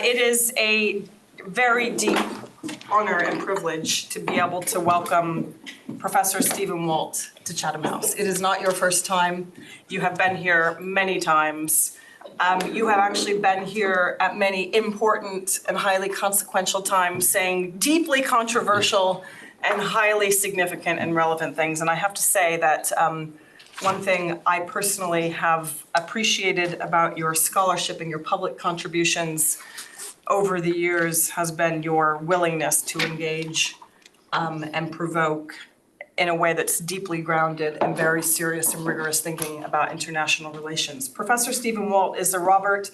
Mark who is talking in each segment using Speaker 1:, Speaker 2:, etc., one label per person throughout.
Speaker 1: It is a very deep honor and privilege to be able to welcome Professor Stephen Walt to Chatham House. It is not your first time. You have been here many times. You have actually been here at many important and highly consequential times, saying deeply controversial and highly significant and relevant things. And I have to say that one thing I personally have appreciated about your scholarship and your public contributions over the years has been your willingness to engage and provoke in a way that's deeply grounded and very serious and rigorous thinking about international relations. Professor Stephen Walt is the Robert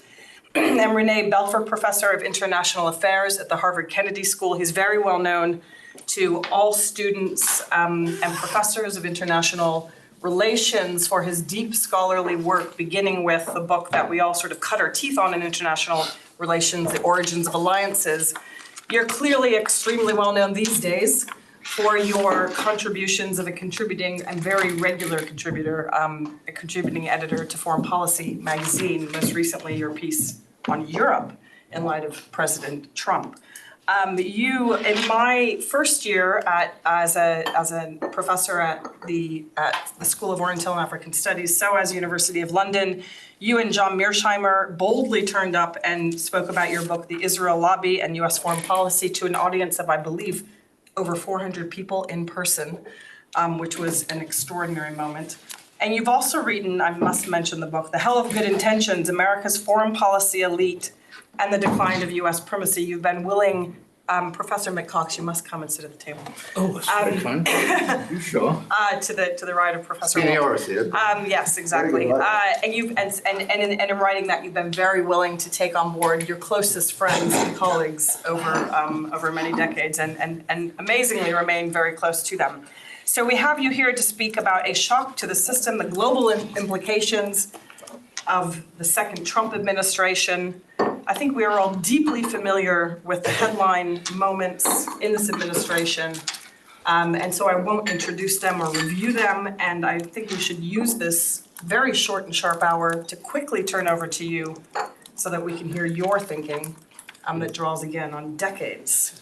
Speaker 1: and Renee Belfer Professor of International Affairs at the Harvard Kennedy School. He's very well known to all students and professors of international relations for his deep scholarly work, beginning with the book that we all sort of cut our teeth on in international relations, The Origins of Alliances. You're clearly extremely well known these days for your contributions of a contributing and very regular contributor, a contributing editor to Foreign Policy magazine, most recently your piece on Europe in light of President Trump. You, in my first year as a professor at the School of Oriental and African Studies, so as University of London, you and John Mearsheimer boldly turned up and spoke about your book, The Israel Lobby and U.S. Foreign Policy, to an audience of, I believe, over 400 people in person, which was an extraordinary moment. And you've also written, I must mention the book, The Hell of Good Intentions, America's Foreign Policy Elite and the Decline of U.S. Primacy. You've been willing, Professor McCox, you must come and sit at the table.
Speaker 2: Oh, that's very fun. You sure?
Speaker 1: To the right of Professor
Speaker 2: Seniority.
Speaker 1: yes, exactly. And in writing that, you've been very willing to take on board your closest friends and colleagues over many decades, and amazingly remain very close to them. So we have you here to speak about a shock to the system, the global implications of the second Trump administration. I think we are all deeply familiar with the headline moments in this administration, and so I won't introduce them or review them, and I think we should use this very short and sharp hour to quickly turn over to you so that we can hear your thinking that draws again on decades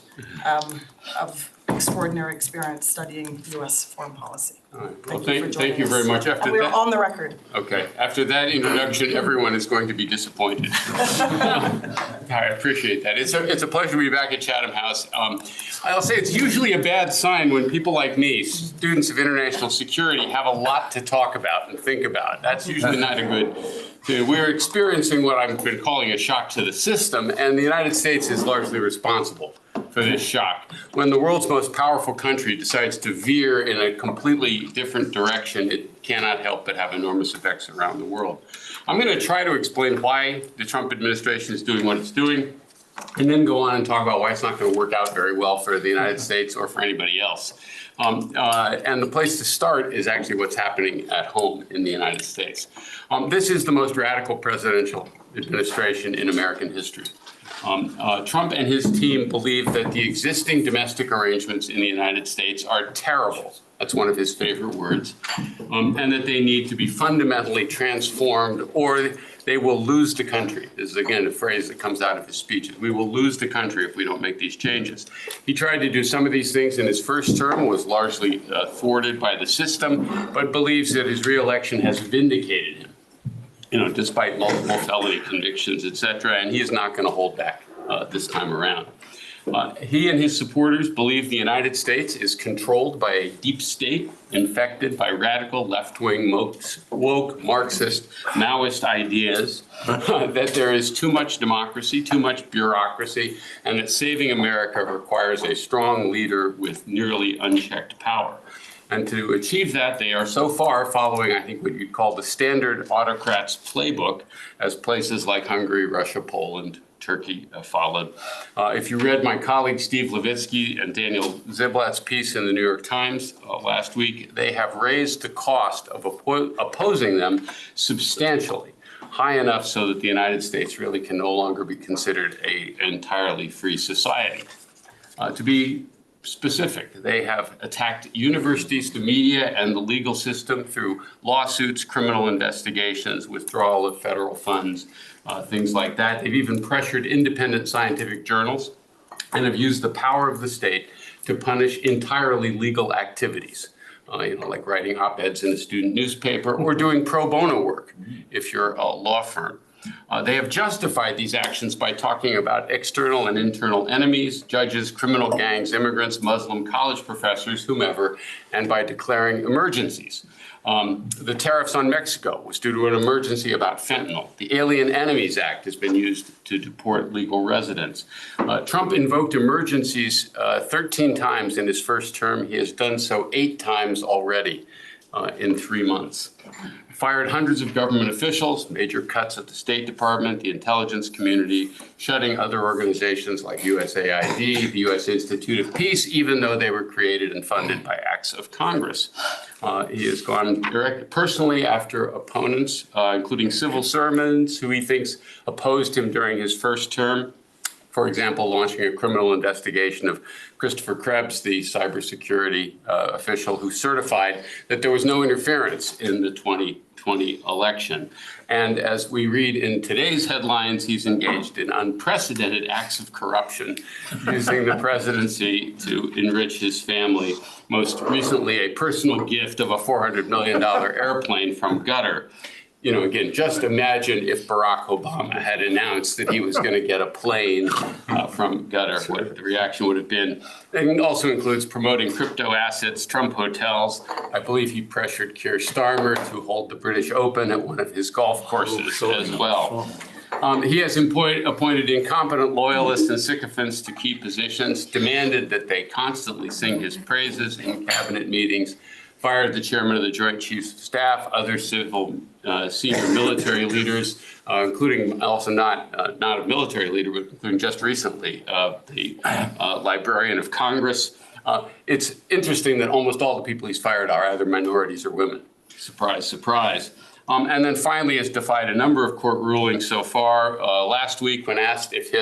Speaker 1: of extraordinary experience studying U.S. foreign policy.
Speaker 3: All right. Well, thank you very much.
Speaker 1: After we're on the record.
Speaker 3: Okay. After that introduction, everyone is going to be disappointed. I appreciate that. It's a pleasure to be back at Chatham House. I'll say it's usually a bad sign when people like me, students of international security, have a lot to talk about and think about. That's usually not a good thing. We're experiencing what I've been calling a shock to the system, and the United States is largely responsible for this shock. When the world's most powerful country decides to veer in a completely different direction, it cannot help but have enormous effects around the world. I'm going to try to explain why the Trump administration is doing what it's doing, and then go on and talk about why it's not going to work out very well for the United States or for anybody else. And the place to start is actually what's happening at home in the United States. This is the most radical presidential administration in American history. Trump and his team believe that the existing domestic arrangements in the United States are terrible. That's one of his favorite words. And that they need to be fundamentally transformed, or they will lose the country. This is, again, a phrase that comes out of his speeches. We will lose the country if we don't make these changes. He tried to do some of these things in his first term, was largely thwarted by the system, but believes that his reelection has vindicated him, despite multiple felony convictions, et cetera, and he is not going to hold back this time around. He and his supporters believe the United States is controlled by a deep state infected by radical left-wing woke Marxist Maoist ideas, that there is too much democracy, too much bureaucracy, and that saving America requires a strong leader with nearly unchecked power. And to achieve that, they are so far following, I think, what you'd call the standard autocrats playbook, as places like Hungary, Russia, Poland, Turkey followed. If you read my colleague Steve Levitsky and Daniel Ziblatt's piece in the New York Times last week, they have raised the cost of opposing them substantially, high enough so that the United States really can no longer be considered an entirely free society. To be specific. They have attacked universities, the media, and the legal system through lawsuits, criminal investigations, withdrawal of federal funds, things like that. They've even pressured independent scientific journals and have used the power of the state to punish entirely legal activities. Like writing op-eds in a student newspaper or doing pro bono work if you're a law firm. They have justified these actions by talking about external and internal enemies, judges, criminal gangs, immigrants, Muslim college professors, whomever, and by declaring emergencies. The tariffs on Mexico was due to an emergency about fentanyl. The Alien Enemies Act has been used to deport legal residents. Trump invoked emergencies 13 times in his first term. He has done so 8 times already in 3 months. Fired hundreds of government officials, major cuts at the State Department, the intelligence community, shutting other organizations like USAID, the U.S. Institute of Peace, even though they were created and funded by acts of Congress. He has gone personally after opponents, including civil servants who he thinks opposed him during his first term. For example, launching a criminal investigation of Christopher Krebs, the cybersecurity official who certified that there was no interference in the 2020 election. And as we read in today's headlines, he's engaged in unprecedented acts of corruption, using the presidency to enrich his family. Most recently, a personal gift of a $400 million airplane from Qatar. Again, just imagine if Barack Obama had announced that he was going to get a plane from Qatar, what the reaction would have been. It also includes promoting crypto assets, Trump hotels. I believe he pressured Keir Starmer to hold the British Open at one of his golf courses as well. He has appointed incompetent loyalists and sycophants to key positions, demanded that they constantly sing his praises in cabinet meetings, fired the chairman of the Joint Chiefs of Staff, other civil senior military leaders, including also not a military leader, but including just recently the Librarian of Congress. It's interesting that almost all the people he's fired are either minorities or women. Surprise, surprise. And then finally has defied a number of court rulings so far. Last week, when asked if he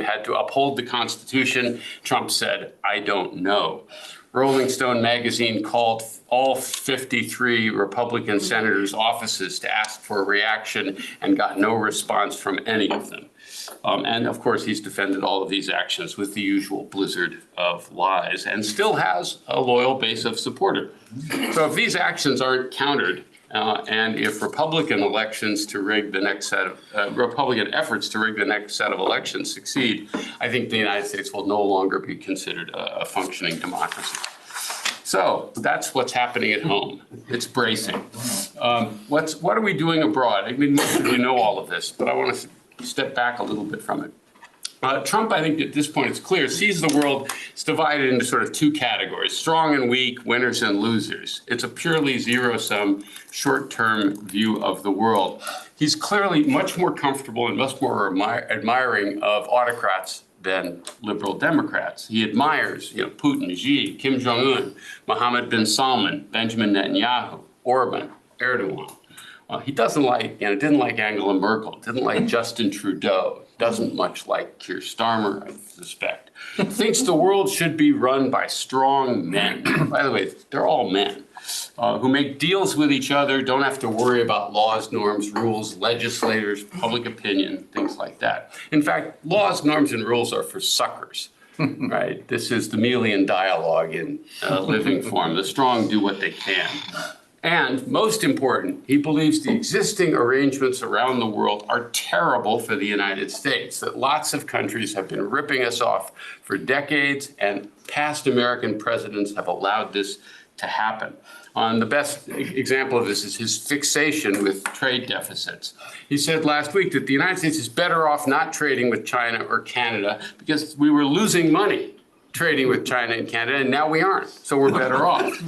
Speaker 3: had to uphold the Constitution, Trump said, "I don't know." Rolling Stone magazine called all 53 Republican senators' offices to ask for a reaction and got no response from any of them. And of course, he's defended all of these actions with the usual blizzard of lies and still has a loyal base of supporters. So if these actions aren't countered, and if Republican efforts to rig the next set of elections succeed, I think the United States will no longer be considered a functioning democracy. So that's what's happening at home. It's bracing. What are we doing abroad? I mean, most of you know all of this, but I want to step back a little bit from it. Trump, I think at this point it's clear, sees the world is divided into sort of 2 categories, strong and weak, winners and losers. It's a purely zero-sum, short-term view of the world. He's clearly much more comfortable and much more admiring of autocrats than liberal Democrats. He admires Putin, Xi, Kim Jong-un, Mohammed bin Salman, Benjamin Netanyahu, Orban, Erdogan. He doesn't like, didn't like Angela Merkel, didn't like Justin Trudeau, doesn't much like Keir Starmer, I suspect. Thinks the world should be run by strong men. By the way, they're all men who make deals with each other, don't have to worry about laws, norms, rules, legislators, public opinion, things like that. In fact, laws, norms, and rules are for suckers. Right? This is the Melian dialogue in living form. The strong do what they can. And most important, he believes the existing arrangements around the world are terrible for the United States, that lots of countries have been ripping us off for decades, and past American presidents have allowed this to happen. The best example of this is his fixation with trade deficits. He said last week that the United States is better off not trading with China or Canada because we were losing money trading with China and Canada, and now we aren't, so we're better off.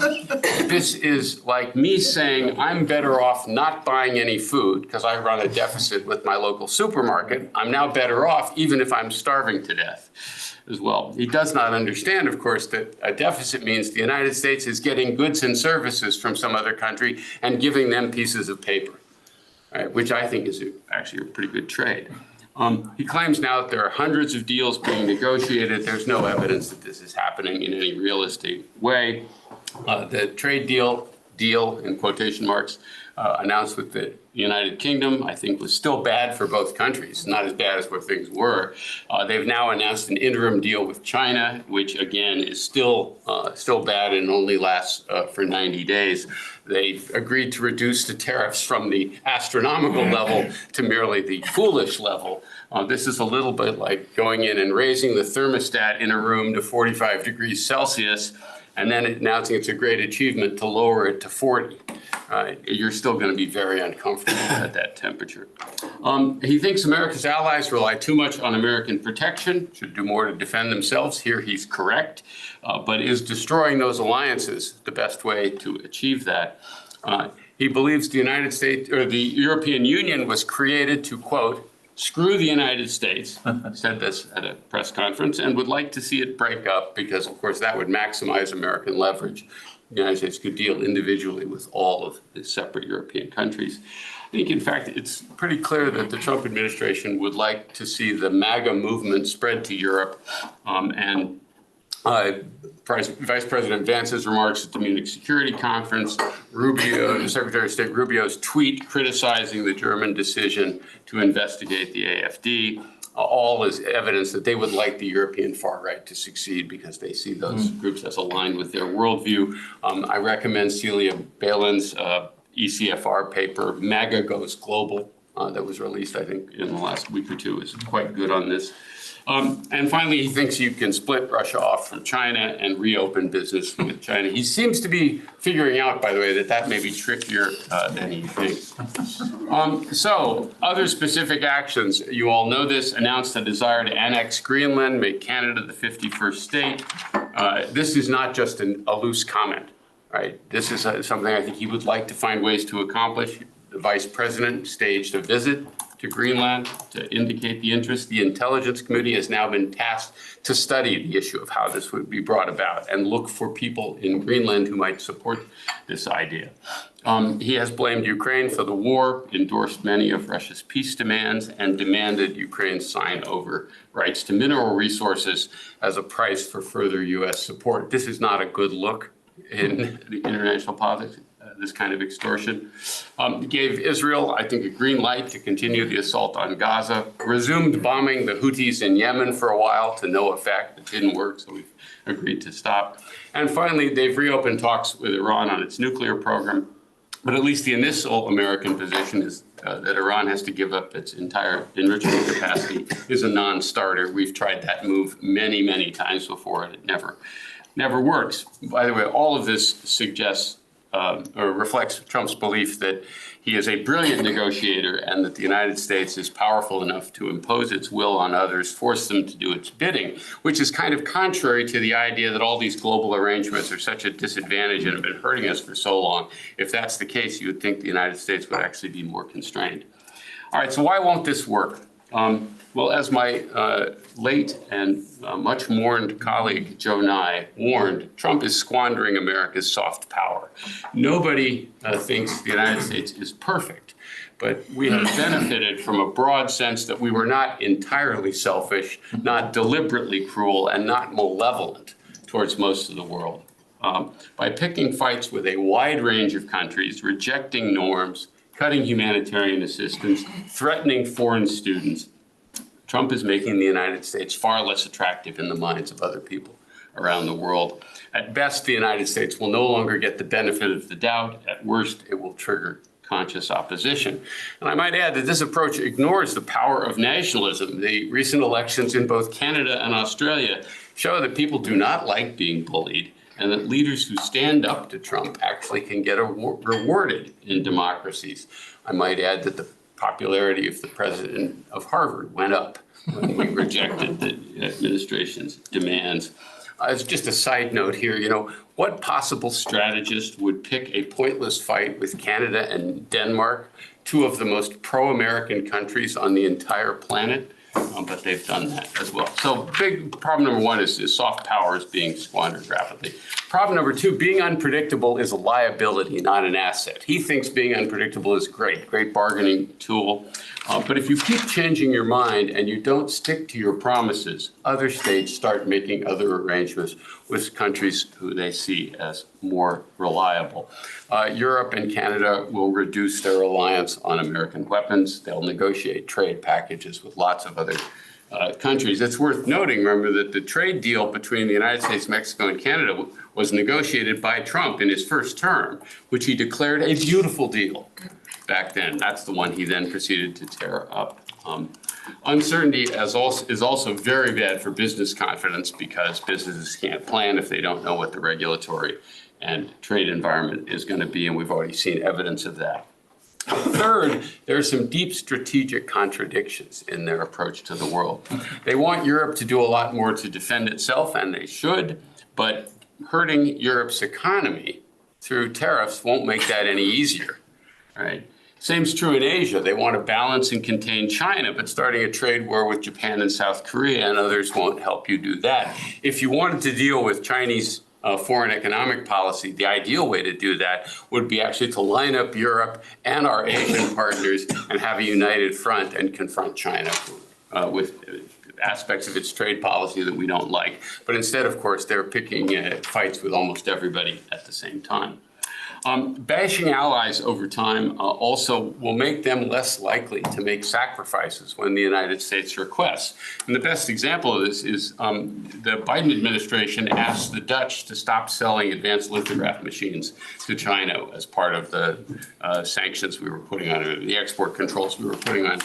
Speaker 3: This is like me saying I'm better off not buying any food because I run a deficit with my local supermarket. I'm now better off even if I'm starving to death as well. He does not understand, of course, that a deficit means the United States is getting goods and services from some other country and giving them pieces of paper, right, which I think is actually a pretty good trade. He claims now that there are hundreds of deals being negotiated. There's no evidence that this is happening in any realistic way. The trade deal in quotation marks, announced with the United Kingdom, I think was still bad for both countries, not as bad as what things were. They've now announced an interim deal with China, which again is still bad and only lasts for 90 days. They've agreed to reduce the tariffs from the astronomical level to merely the foolish level. This is a little bit like going in and raising the thermostat in a room to 45 degrees Celsius and then announcing it's a great achievement to lower it to 40. You're still going to be very uncomfortable at that temperature. He thinks America's allies rely too much on American protection, should do more to defend themselves. Here he's correct, but is destroying those alliances the best way to achieve that? He believes the United States or the European Union was created to, quote, screw the United States, said this at a press conference, and would like to see it break up because, of course, that would maximize American leverage. The United States could deal individually with all of the separate European countries. I think, in fact, it's pretty clear that the Trump administration would like to see the MAGA movement spread to Europe, and Vice President Vance's remarks at the Munich Security Conference, Secretary of State Rubio's tweet criticizing the German decision to investigate the AfD, all is evidence that they would like the European far right to succeed because they see those groups as aligned with their worldview. I recommend Celia Balin's ECFR paper, MAGA Goes Global, that was released, I think, in the last week or two, is quite good on this. And finally, he thinks you can split Russia off from China and reopen business with China. He seems to be figuring out, by the way, that may be trickier than he thinks. So, other specific actions. You all know this, announced a desire to annex Greenland, make Canada the 51st state. This is not just a loose comment, right? This is something I think he would like to find ways to accomplish. The vice president staged a visit to Greenland to indicate the interest. The Intelligence Committee has now been tasked to study the issue of how this would be brought about and look for people in Greenland who might support this idea. He has blamed Ukraine for the war, endorsed many of Russia's peace demands, and demanded Ukraine sign over rights to mineral resources as a price for further U.S. support. This is not a good look in the international politics. This kind of extortion. Gave Israel, I think, a green light to continue the assault on Gaza, resumed bombing the Houthis in Yemen for a while to no effect. It didn't work, so we've agreed to stop. And finally, they've reopened talks with Iran on its nuclear program. But at least the initial American position is that Iran has to give up its entire enrichment capacity is a non-starter. We've tried that move many, many times before, and it never works. By the way, all of this suggests or reflects Trump's belief that he is a brilliant negotiator and that the United States is powerful enough to impose its will on others, force them to do its bidding, which is kind of contrary to the idea that all these global arrangements are such a disadvantage and have been hurting us for so long. If that's the case, you would think the United States would actually be more constrained. All right, so why won't this work? Well, as my late and much mourned colleague Joe Nye warned, Trump is squandering America's soft power. Nobody thinks the United States is perfect, but we have benefited from a broad sense that we were not entirely selfish, not deliberately cruel, and not malevolent towards most of the world. By picking fights with a wide range of countries, rejecting norms, cutting humanitarian assistance, threatening foreign students, Trump is making the United States far less attractive in the minds of other people around the world. At best, the United States will no longer get the benefit of the doubt. At worst, it will trigger conscious opposition. And I might add that this approach ignores the power of nationalism. The recent elections in both Canada and Australia show that people do not like being bullied, and that leaders who stand up to Trump actually can get rewarded in democracies. I might add that the popularity of the president of Harvard went up when we rejected the administration's demands. As just a side note here, what possible strategist would pick a pointless fight with Canada and Denmark, two of the most pro-American countries on the entire planet? But they've done that as well. So big problem number one is soft power is being squandered rapidly. Problem number two, being unpredictable is a liability, not an asset. He thinks being unpredictable is great bargaining tool. But if you keep changing your mind and you don't stick to your promises, other states start making other arrangements with countries who they see as more reliable. Europe and Canada will reduce their reliance on American weapons. They'll negotiate trade packages with lots of other countries. It's worth noting, remember, that the trade deal between the United States, Mexico, and Canada was negotiated by Trump in his first term, which he declared a beautiful deal back then. That's the one he then proceeded to tear up. Uncertainty is also very bad for business confidence because businesses can't plan if they don't know what the regulatory and trade environment is going to be, and we've already seen evidence of that. Third, there are some deep strategic contradictions in their approach to the world. They want Europe to do a lot more to defend itself, and they should, but hurting Europe's economy through tariffs won't make that any easier, right? Same's true in Asia. They want to balance and contain China, but starting a trade war with Japan and South Korea and others won't help you do that. If you wanted to deal with Chinese foreign economic policy, the ideal way to do that would be actually to line up Europe and our Asian partners and have a united front and confront China with aspects of its trade policy that we don't like. But instead, of course, they're picking fights with almost everybody at the same time. Bashing allies over time also will make them less likely to make sacrifices when the United States requests. And the best example of this is the Biden administration asked the Dutch to stop selling advanced lithograph machines to China as part of the sanctions we were putting on, or the export controls we were putting on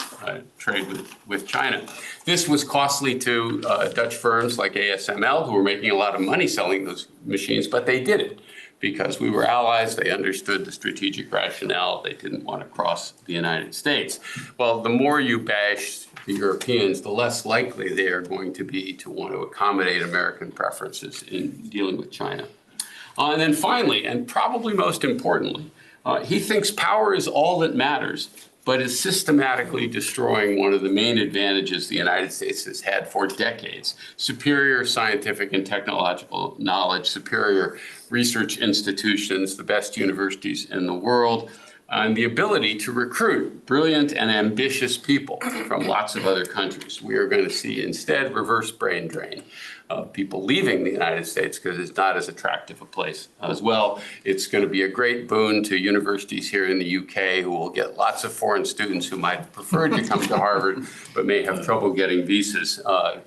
Speaker 3: trade with China. This was costly to Dutch firms like ASML, who were making a lot of money selling those machines, but they did it because we were allies. They understood the strategic rationale. They didn't want to cross the United States. Well, the more you bash the Europeans, the less likely they are going to be to want to accommodate American preferences in dealing with China. And then finally, and probably most importantly, he thinks power is all that matters, but is systematically destroying one of the main advantages the United States has had for decades: superior scientific and technological knowledge, superior research institutions, the best universities in the world, and the ability to recruit brilliant and ambitious people from lots of other countries. We are going to see instead reverse brain drain of people leaving the United States because it's not as attractive a place as well. It's going to be a great boon to universities here in the UK, who will get lots of foreign students who might prefer to come to Harvard but may have trouble getting visas.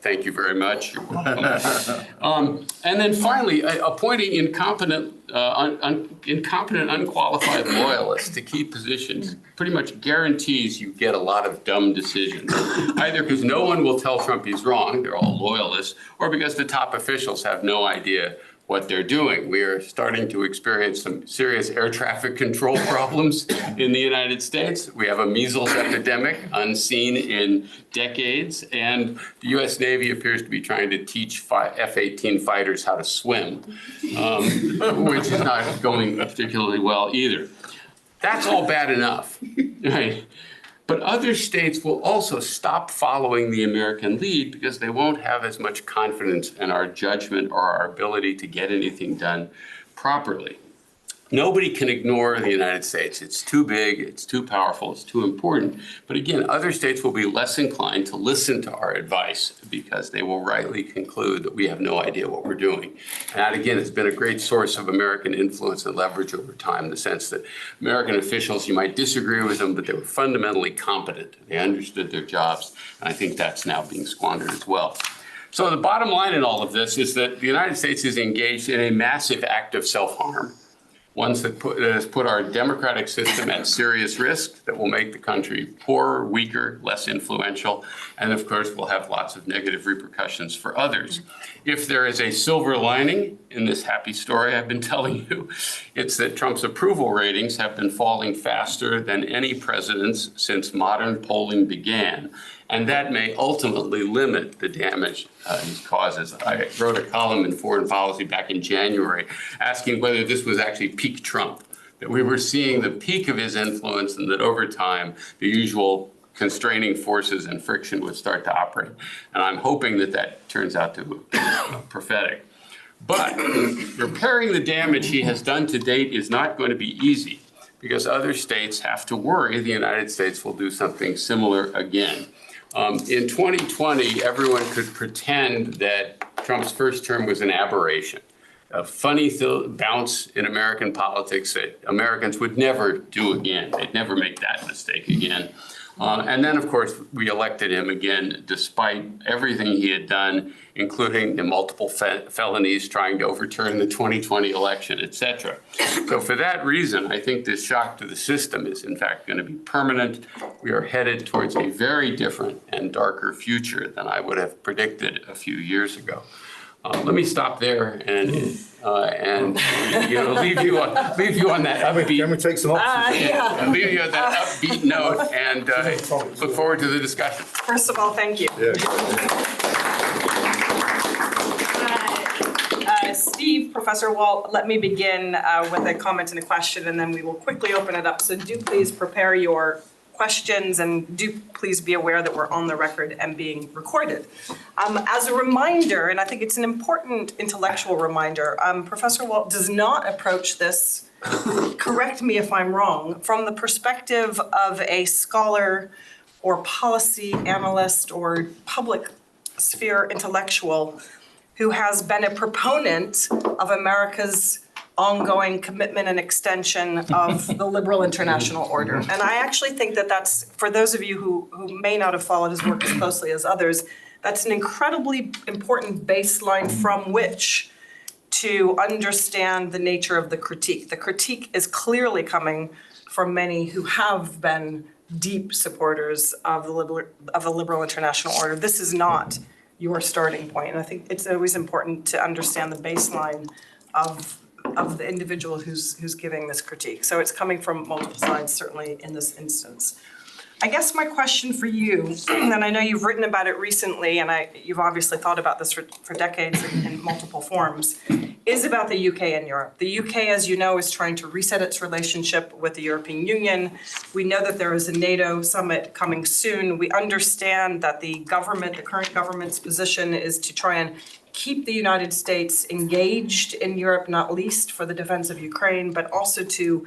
Speaker 3: Thank you very much. You're welcome. And then finally, appointing incompetent, unqualified loyalists to key positions pretty much guarantees you get a lot of dumb decisions, either because no one will tell Trump he's wrong, they're all loyalists, or because the top officials have no idea what they're doing. We are starting to experience some serious air traffic control problems in the United States. We have a measles epidemic unseen in decades, and the U.S. Navy appears to be trying to teach F-18 fighters how to swim, which is not going particularly well either. That's all bad enough, right? But other states will also stop following the American lead because they won't have as much confidence in our judgment or our ability to get anything done properly. Nobody can ignore the United States. It's too big, it's too powerful, it's too important. But again, other states will be less inclined to listen to our advice because they will rightly conclude that we have no idea what we're doing. And that, again, has been a great source of American influence and leverage over time, in the sense that American officials, you might disagree with them, but they were fundamentally competent. They understood their jobs, and I think that's now being squandered as well. So the bottom line in all of this is that the United States is engaged in a massive act of self-harm, one that has put our democratic system at serious risk, that will make the country poorer, weaker, less influential, and of course will have lots of negative repercussions for others. If there is a silver lining in this happy story I've been telling you, it's that Trump's approval ratings have been falling faster than any president's since modern polling began. And that may ultimately limit the damage he causes. I wrote a column in Foreign Policy back in January asking whether this was actually peak Trump, that we were seeing the peak of his influence, and that over time the usual constraining forces and friction would start to operate. And I'm hoping that that turns out to be prophetic. But repairing the damage he has done to date is not going to be easy, because other states have to worry the United States will do something similar again. In 2020, everyone could pretend that Trump's first term was an aberration, a funny bounce in American politics that Americans would never do again. They'd never make that mistake again. And then, of course, we elected him again, despite everything he had done, including the multiple felonies trying to overturn the 2020 election, et cetera. So for that reason, I think this shock to the system is, in fact, going to be permanent. We are headed towards a very different and darker future than I would have predicted a few years ago. Let me stop there and leave you on that upbeat.
Speaker 2: Can we take some oxygen?
Speaker 3: Leave you on that upbeat note and look forward to the discussion.
Speaker 1: First of all, thank you.
Speaker 2: Yeah.
Speaker 1: Steve, Professor Walt, let me begin with a comment and a question, and then we will quickly open it up. So do please prepare your questions, and do please be aware that we're on the record and being recorded. As a reminder, and I think it's an important intellectual reminder, Professor Walt does not approach this, correct me if I'm wrong, from the perspective of a scholar or policy analyst or public sphere intellectual who has been a proponent of America's ongoing commitment and extension of the liberal international order. And I actually think that that's, for those of you who may not have followed his work as closely as others, that's an incredibly important baseline from which to understand the nature of the critique. The critique is clearly coming from many who have been deep supporters of the liberal international order. This is not your starting point. And I think it's always important to understand the baseline of the individual who's giving this critique. So it's coming from multiple sides, certainly in this instance. I guess my question for you, and I know you've written about it recently, and you've obviously thought about this for decades in multiple forms, is about the UK and Europe. The UK, as you know, is trying to reset its relationship with the European Union. We know that there is a NATO summit coming soon. We understand that the current government's position is to try and keep the United States engaged in Europe, not least for the defense of Ukraine, but also to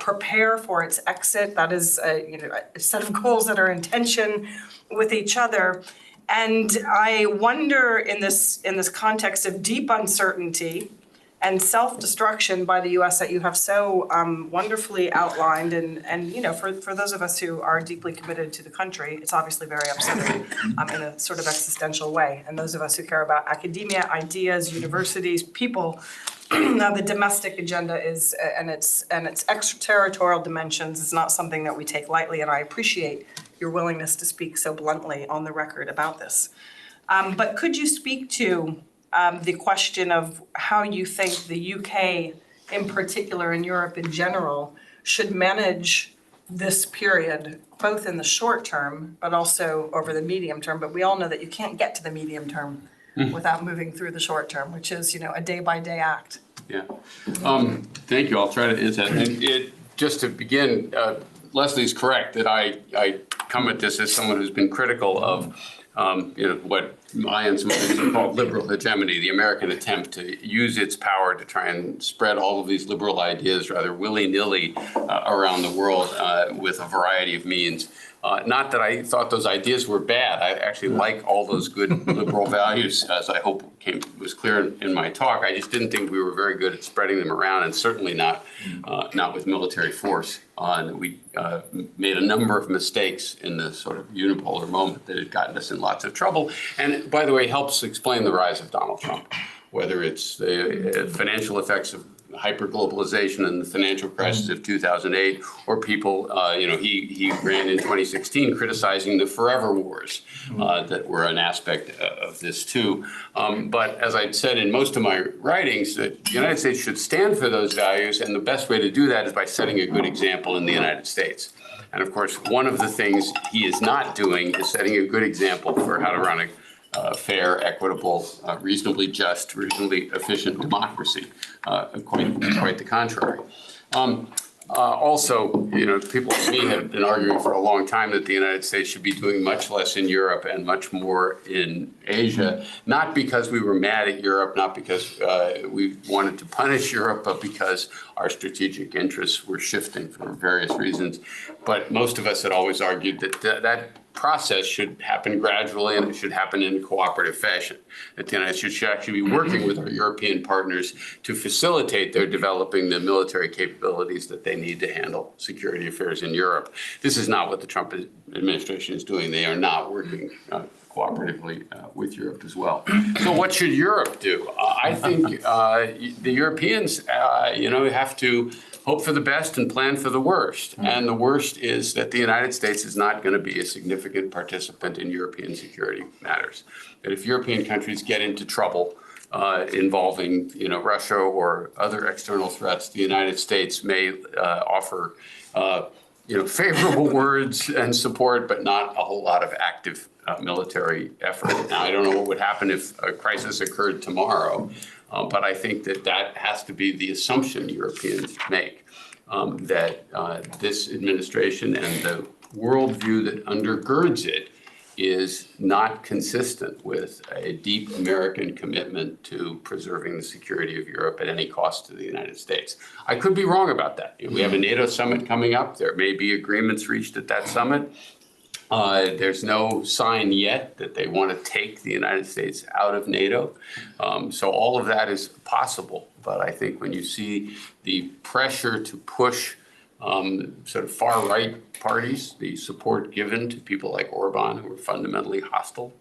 Speaker 1: prepare for its exit. That is a set of goals that are in tension with each other. And I wonder in this context of deep uncertainty and self-destruction by the US that you have so wonderfully outlined, and for those of us who are deeply committed to the country, it's obviously very upsetting in a sort of existential way. And those of us who care about academia, ideas, universities, people, the domestic agenda is and its extraterritorial dimensions is not something that we take lightly, and I appreciate your willingness to speak so bluntly on the record about this. But could you speak to the question of how you think the UK in particular and Europe in general should manage this period, both in the short term, but also over the medium term? But we all know that you can't get to the medium term without moving through the short term, which is, a day-by-day act.
Speaker 3: Yeah. Thank you. I'll try to answer that. And just to begin, Leslie's correct that I come at this as someone who's been critical of what I and some others have called liberal hegemony, the American attempt to use its power to try and spread all of these liberal ideas rather willy-nilly around the world with a variety of means. Not that I thought those ideas were bad. I actually like all those good liberal values, as I hope was clear in my talk. I just didn't think we were very good at spreading them around, and certainly not with military force. We made a number of mistakes in the sort of unipolar moment that had gotten us in lots of trouble, and by the way, helps explain the rise of Donald Trump, whether it's the financial effects of hyperglobalization and the financial crisis of 2008, or people, he ran in 2016 criticizing the forever wars that were an aspect of this too. But as I'd said in most of my writings, that the United States should stand for those values, and the best way to do that is by setting a good example in the United States. And of course, one of the things he is not doing is setting a good example for how to run a fair, equitable, reasonably just, reasonably efficient democracy. Quite the contrary. Also, people like me have been arguing for a long time that the United States should be doing much less in Europe and much more in Asia, not because we were mad at Europe, not because we wanted to punish Europe, but because our strategic interests were shifting for various reasons. But most of us had always argued that that process should happen gradually and it should happen in a cooperative fashion. That the United States should actually be working with our European partners to facilitate their developing the military capabilities that they need to handle security affairs in Europe. This is not what the Trump administration is doing. They are not working cooperatively with Europe as well. So what should Europe do? I think the Europeans, have to hope for the best and plan for the worst. And the worst is that the United States is not going to be a significant participant in European security matters. That if European countries get into trouble involving, Russia or other external threats, the United States may offer, favorable words and support, but not a whole lot of active military effort. Now, I don't know what would happen if a crisis occurred tomorrow. But I think that has to be the assumption Europeans make, that this administration and the worldview that undergirds it is not consistent with a deep American commitment to preserving the security of Europe at any cost to the United States. I could be wrong about that. We have a NATO summit coming up. There may be agreements reached at that summit. There's no sign yet that they want to take the United States out of NATO. So all of that is possible. But I think when you see the pressure to push sort of far-right parties, the support given to people like Orban, who are fundamentally hostile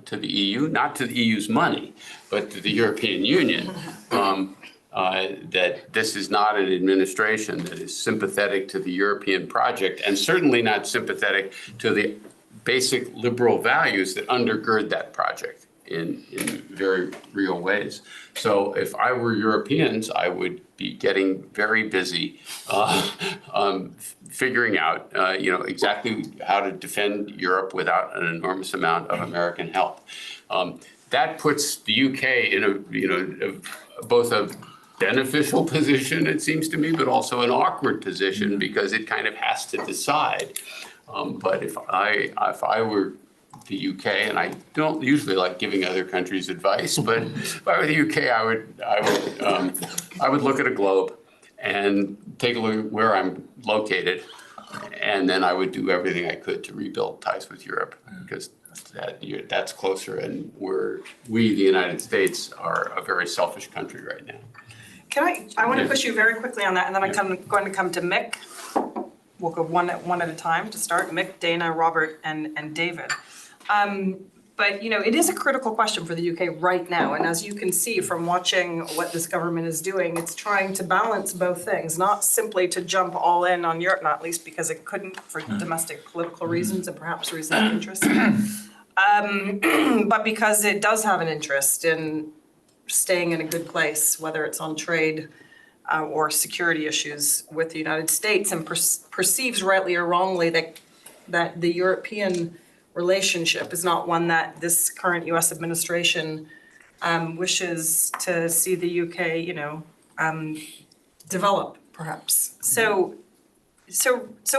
Speaker 3: to the EU, not to the EU's money, but to the European Union, that this is not an administration that is sympathetic to the European project, and certainly not sympathetic to the basic liberal values that undergird that project in very real ways. So if I were Europeans, I would be getting very busy figuring out, exactly how to defend Europe without an enormous amount of American help. That puts the UK in both a beneficial position, it seems to me, but also an awkward position because it kind of has to decide. But if I were the UK, and I don't usually like giving other countries advice, but if I were the UK, I would look at a globe and take a look at where I'm located, and then I would do everything I could to rebuild ties with Europe because that's closer, and we, the United States, are a very selfish country right now.
Speaker 1: I want to push you very quickly on that, and then I'm going to come to Mick. We'll go one at a time to start. Mick, Dana, Robert, and David. But, it is a critical question for the UK right now. And as you can see from watching what this government is doing, it's trying to balance both things, not simply to jump all in on Europe, not least because it couldn't for domestic political reasons and perhaps reasons of interest, but because it does have an interest in staying in a good place, whether it's on trade or security issues with the United States, and perceives rightly or wrongly that the European relationship is not one that this current U.S. administration wishes to see the UK, develop, perhaps. So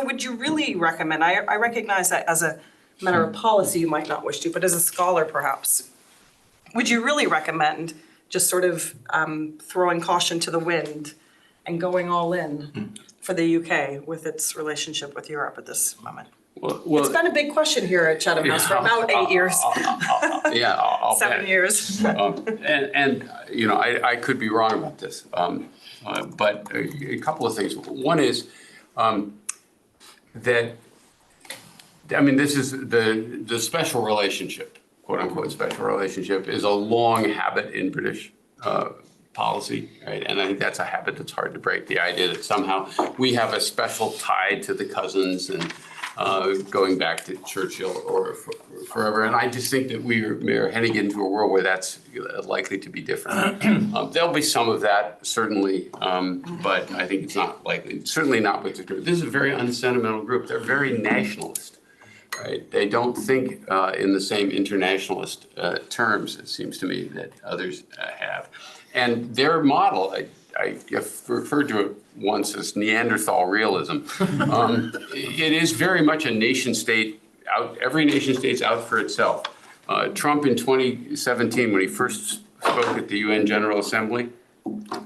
Speaker 1: would you really recommend? I recognize that as a matter of policy, you might not wish to, but as a scholar, perhaps, would you really recommend just sort of throwing caution to the wind and going all in for the UK with its relationship with Europe at this moment?
Speaker 3: Well,
Speaker 1: it's been a big question here at Chatham House for about 8 years.
Speaker 3: I'll
Speaker 1: 7
Speaker 3: bet.
Speaker 1: years.
Speaker 3: I could be wrong about this, but a couple of things. One is that, this is the special relationship, quote unquote special relationship, is a long habit in British policy, right? And I think that's a habit that's hard to break. The idea that somehow we have a special tie to the cousins and going back to Churchill or forever. And I just think that we're heading into a world where that's likely to be different. There'll be some of that, certainly, but I think it's not likely. Certainly not with this group. This is a very unsentimental group. They're very nationalist, right? They don't think in the same internationalist terms, it seems to me, that others have. And their model, I've referred to it once as Neanderthal realism. It is very much a nation state out. Every nation state's out for itself. Trump in 2017, when he first spoke at the UN General Assembly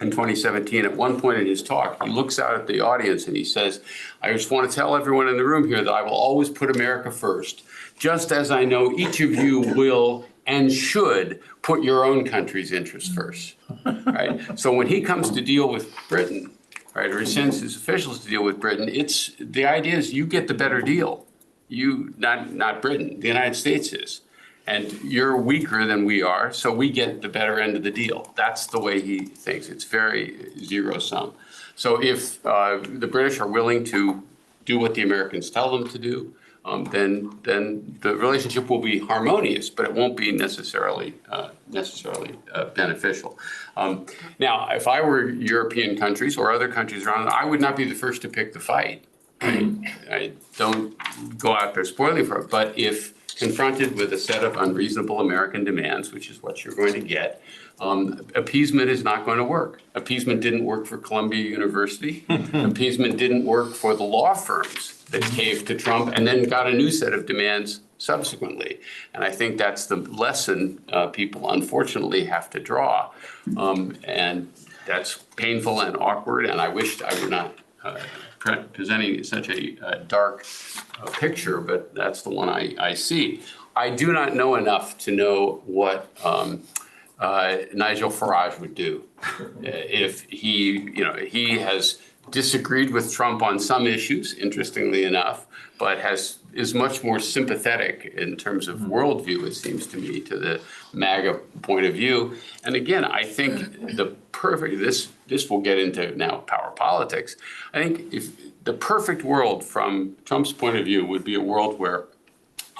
Speaker 3: in 2017, at one point in his talk, he looks out at the audience and he says, "I just want to tell everyone in the room here that I will always put America first, just as I know each of you will and should put your own country's interests first." Right? So when he comes to deal with Britain, right, or he sends his officials to deal with Britain, the idea is you get the better deal. You, not Britain, the United States is. And you're weaker than we are, so we get the better end of the deal. That's the way he thinks. It's very zero sum. So if the British are willing to do what the Americans tell them to do, then the relationship will be harmonious, but it won't be necessarily beneficial. Now, if I were European countries or other countries around, I would not be the first to pick the fight. I don't go out there spoiling for it. But if confronted with a set of unreasonable American demands, which is what you're going to get, appeasement is not going to work. Appeasement didn't work for Columbia University. Appeasement didn't work for the law firms that caved to Trump and then got a new set of demands subsequently. And I think that's the lesson people unfortunately have to draw. And that's painful and awkward, and I wished I were not presenting such a dark picture, but that's the one I see. I do not know enough to know what Nigel Farage would do if he has disagreed with Trump on some issues, interestingly enough, but is much more sympathetic in terms of worldview, it seems to me, to the MAGA point of view. And again, I think this will get into now power politics. I think if the perfect world from Trump's point of view would be a world where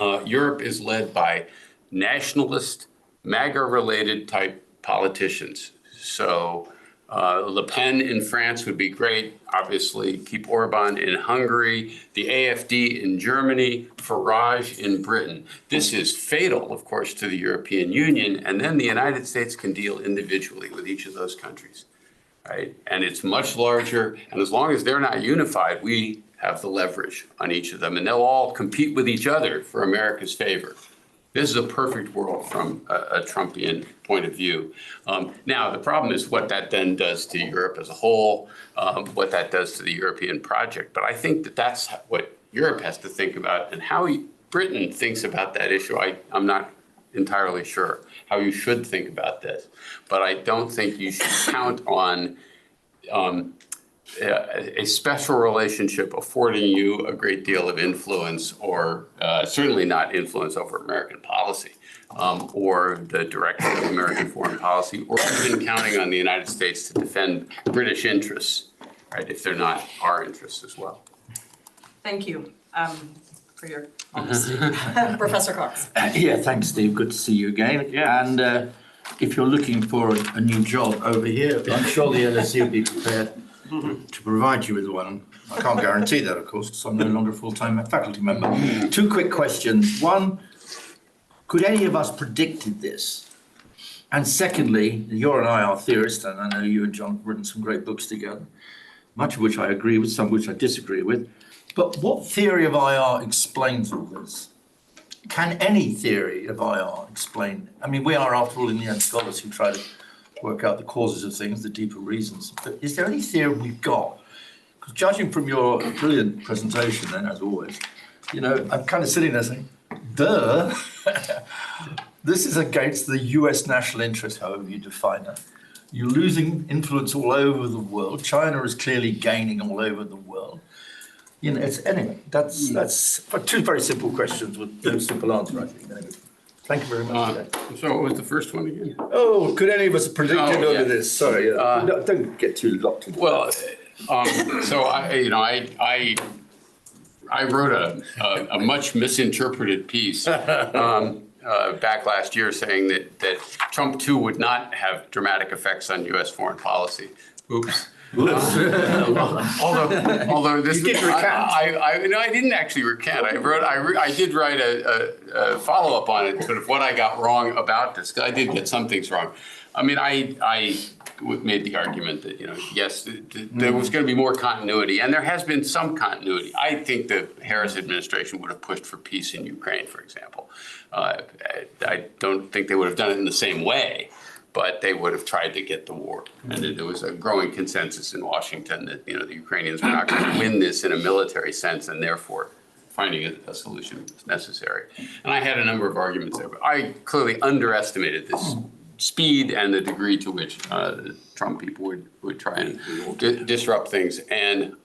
Speaker 3: Europe is led by nationalist, MAGA-related type politicians. So Le Pen in France would be great. Obviously, keep Orban in Hungary, the AfD in Germany, Farage in Britain. This is fatal, of course, to the European Union, and then the United States can deal individually with each of those countries, right? And it's much larger, and as long as they're not unified, we have the leverage on each of them, and they'll all compete with each other for America's favor. This is a perfect world from a Trumpian point of view. Now, the problem is what that then does to Europe as a whole, what that does to the European project. But I think that that's what Europe has to think about, and how Britain thinks about that issue. I'm not entirely sure how you should think about this, but I don't think you should count on a special relationship affording you a great deal of influence, or certainly not influence over American policy, or the direction of American foreign policy, or even counting on the United States to defend British interests, right, if they're not our interests as well.
Speaker 1: Thank you for your honesty. Professor Cox.
Speaker 2: Yeah, thanks, Steve. Good to see you again.
Speaker 3: Yeah.
Speaker 2: And if you're looking for a new job over here, I'm sure the LSE will be prepared to provide you with one. I can't guarantee that, of course, because I'm no longer a full-time faculty member. Two quick questions. One, could any of us predicted this? And secondly, you and I are theorists, and I know you and John have written some great books together, much of which I agree with, some of which I disagree with. But what theory of IR explains all this? Can any theory of IR explain? I mean, we are, after all, in the end, scholars who try to work out the causes of things, the deeper reasons. But is there any theory we've got? Because judging from your brilliant presentation, then, as always, I'm kind of sitting there saying, duh, this is against the US national interest, however you define it. You're losing influence all over the world. China is clearly gaining all over the world. Anyway, that's two very simple questions with no simple answer, I think. Anyway, thank you very much for that.
Speaker 3: So what was the first one again?
Speaker 2: Oh, could any of us predict over this? Sorry, don't get too locked in.
Speaker 3: Well, so I wrote a much misinterpreted piece back last year saying that Trump too would not have dramatic effects on U.S. foreign policy. Oops. Although this,
Speaker 2: you did recant.
Speaker 3: I didn't actually recant. I did write a follow-up on it, sort of what I got wrong about this, because I did get some things wrong. I mean, I made the argument that, yes, there was going to be more continuity, and there has been some continuity. I think the Harris administration would have pushed for peace in Ukraine, for example. I don't think they would have done it in the same way, but they would have tried to get the war. And there was a growing consensus in Washington that, the Ukrainians were not going to win this in a military sense, and therefore finding a solution was necessary. And I had a number of arguments there, but I clearly underestimated this speed and the degree to which the Trump people would try and disrupt things. And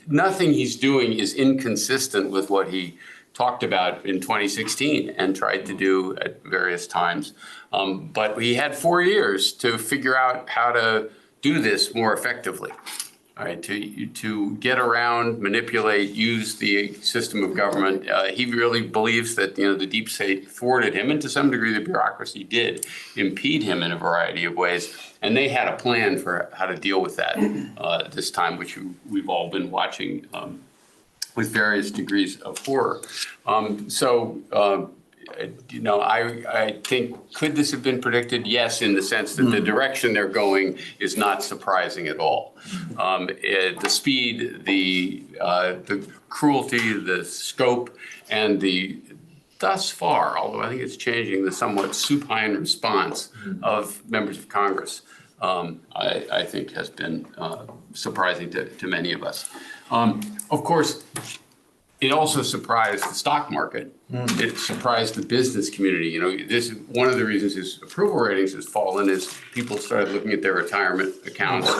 Speaker 3: nothing he's doing is inconsistent with what he talked about in 2016 and tried to do at various times. But he had 4 years to figure out how to do this more effectively. All right, to get around, manipulate, use the system of government. He really believes that the deep state thwarted him, and to some degree the bureaucracy did impede him in a variety of ways. And they had a plan for how to deal with that this time, which we've all been watching with various degrees of horror. I think, could this have been predicted? Yes, in the sense that the direction they're going is not surprising at all. The speed, the cruelty, the scope, and the thus far, although I think it's changing, the somewhat supine response of members of Congress, I think has been surprising to many of us. Of course, it also surprised the stock market. It surprised the business community. This is one of the reasons his approval ratings has fallen is people started looking at their retirement accounts.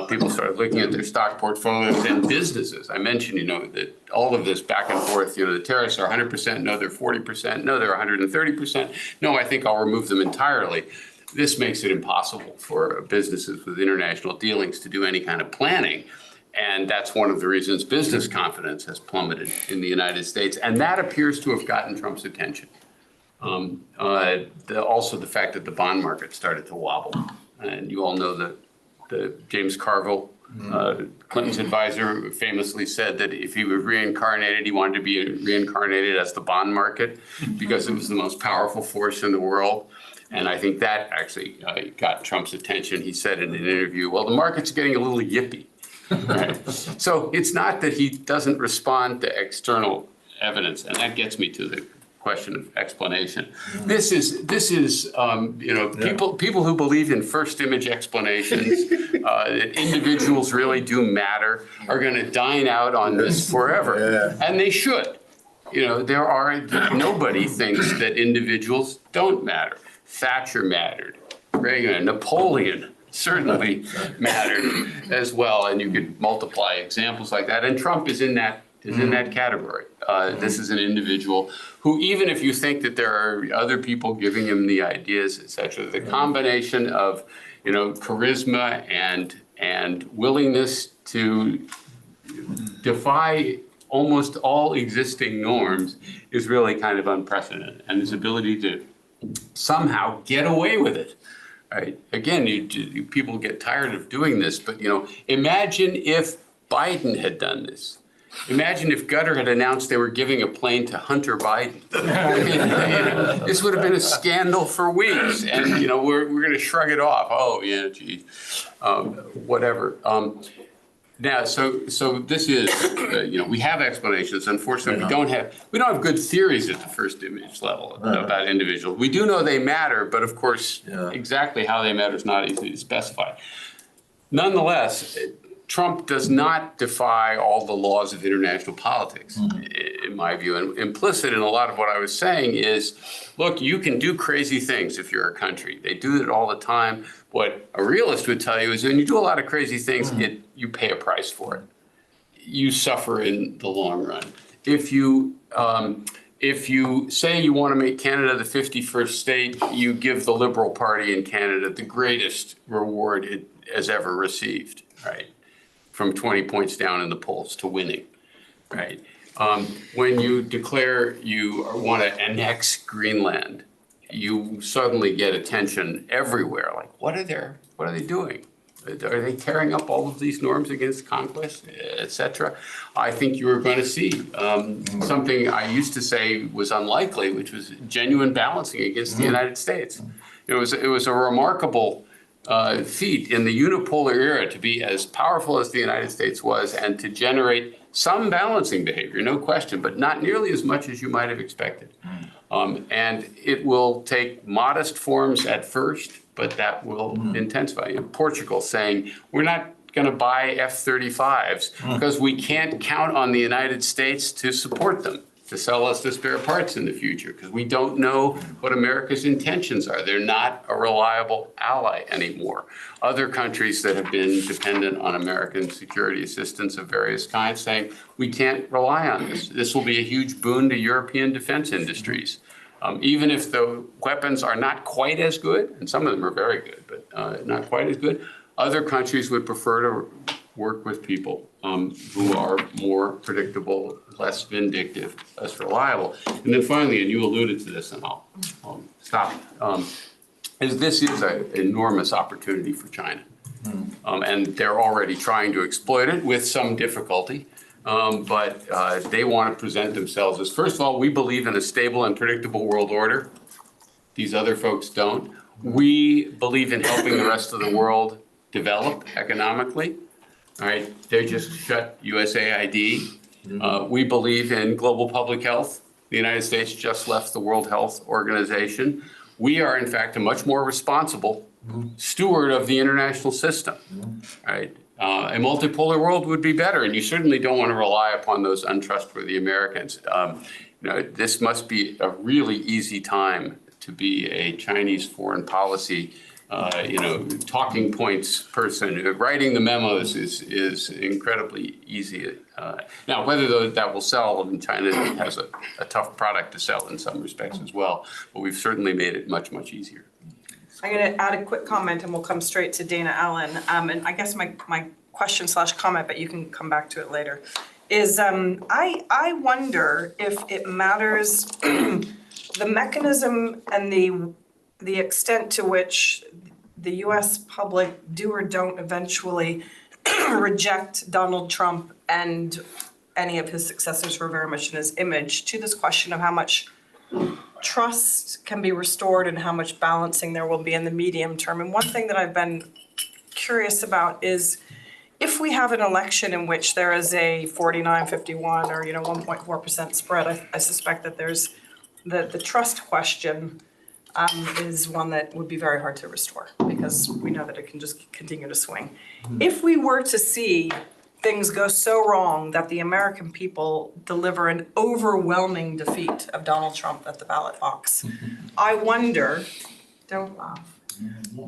Speaker 3: People started looking at their stock portfolios and businesses. I mentioned, that all of this back and forth, the tariffs are 100%, no, they're 40%, no, they're 130%. No, I think I'll remove them entirely. This makes it impossible for businesses with international dealings to do any kind of planning. And that's one of the reasons business confidence has plummeted in the United States. And that appears to have gotten Trump's attention. Also the fact that the bond market started to wobble. And you all know that James Carville, Clinton's advisor, famously said that if he were reincarnated, he wanted to be reincarnated as the bond market because it was the most powerful force in the world. And I think that actually got Trump's attention. He said in an interview, well, the market's getting a little yippy. Right. So it's not that he doesn't respond to external evidence, and that gets me to the question of explanation. This is people who believe in first image explanations, that individuals really do matter, are going to dine out on this forever, and they should. Nobody thinks that individuals don't matter. Thatcher mattered, Reagan, Napoleon certainly mattered as well, and you could multiply examples like that. And Trump is in that category. This is an individual who, even if you think that there are other people giving him the ideas, etc., the combination of charisma and willingness to defy almost all existing norms is really kind of unprecedented, and his ability to somehow get away with it. Right. Again, people get tired of doing this, but imagine if Biden had done this. Imagine if Qatar had announced they were giving a plane to Hunter Biden. This would have been a scandal for weeks, and we're going to shrug it off. Oh yeah, gee, whatever. Now, so this is we have explanations. Unfortunately, we don't have good theories at the first image level about individuals. We do know they matter, but of course, exactly how they matter is not easy to specify. Nonetheless, Trump does not defy all the laws of international politics, in my view. And implicit in a lot of what I was saying is, look, you can do crazy things if you're a country. They do it all the time. What a realist would tell you is when you do a lot of crazy things, you pay a price for it. You suffer in the long run. If you say you want to make Canada the 51st state, you give the Liberal Party in Canada the greatest reward it has ever received, right? From 20 points down in the polls to winning, right? When you declare you want to annex Greenland, you suddenly get attention everywhere. Like, what are they doing? Are they tearing up all of these norms against conquest, et cetera? I think you are going to see something I used to say was unlikely, which was genuine balancing against the United States. It was a remarkable feat in the unipolar era to be as powerful as the United States was and to generate some balancing behavior, no question, but not nearly as much as you might have expected. And it will take modest forms at first, but that will intensify. Portugal saying, we're not going to buy F-35s because we can't count on the United States to support them, to sell us the spare parts in the future, because we don't know what America's intentions are. They're not a reliable ally anymore. Other countries that have been dependent on American security assistance of various kinds saying, we can't rely on this. This will be a huge boon to European defense industries. Even if the weapons are not quite as good, and some of them are very good, but not quite as good, other countries would prefer to work with people who are more predictable, less vindictive, less reliable. And then finally, and you alluded to this, and I'll stop, this is an enormous opportunity for China. And they're already trying to exploit it with some difficulty. But they want to present themselves as, first of all, we believe in a stable and predictable world order. These other folks don't. We believe in helping the rest of the world develop economically. All right, they just shut USAID. We believe in global public health. The United States just left the World Health Organization. We are, in fact, a much more responsible steward of the international system. All right. A multipolar world would be better, and you certainly don't want to rely upon those untrustworthy Americans. This must be a really easy time to be a Chinese foreign policy, talking points person. Writing the memos is incredibly easy. Now, whether that will sell, and China has a tough product to sell in some respects as well, but we've certainly made it much, much easier.
Speaker 1: I'm going to add a quick comment, and we'll come straight to Dana Allen. And I guess my question / comment, but you can come back to it later, is I wonder if it matters the mechanism and the extent to which the U.S. public do or don't eventually reject Donald Trump and any of his successors who are very much in his image, to this question of how much trust can be restored and how much balancing there will be in the medium term. And one thing that I've been curious about is if we have an election in which there is a 49-51 or 1.4% spread, I suspect that there's the trust question is one that would be very hard to restore because we know that it can just continue to swing. If we were to see things go so wrong that the American people deliver an overwhelming defeat of Donald Trump at the ballot box, I wonder, don't laugh,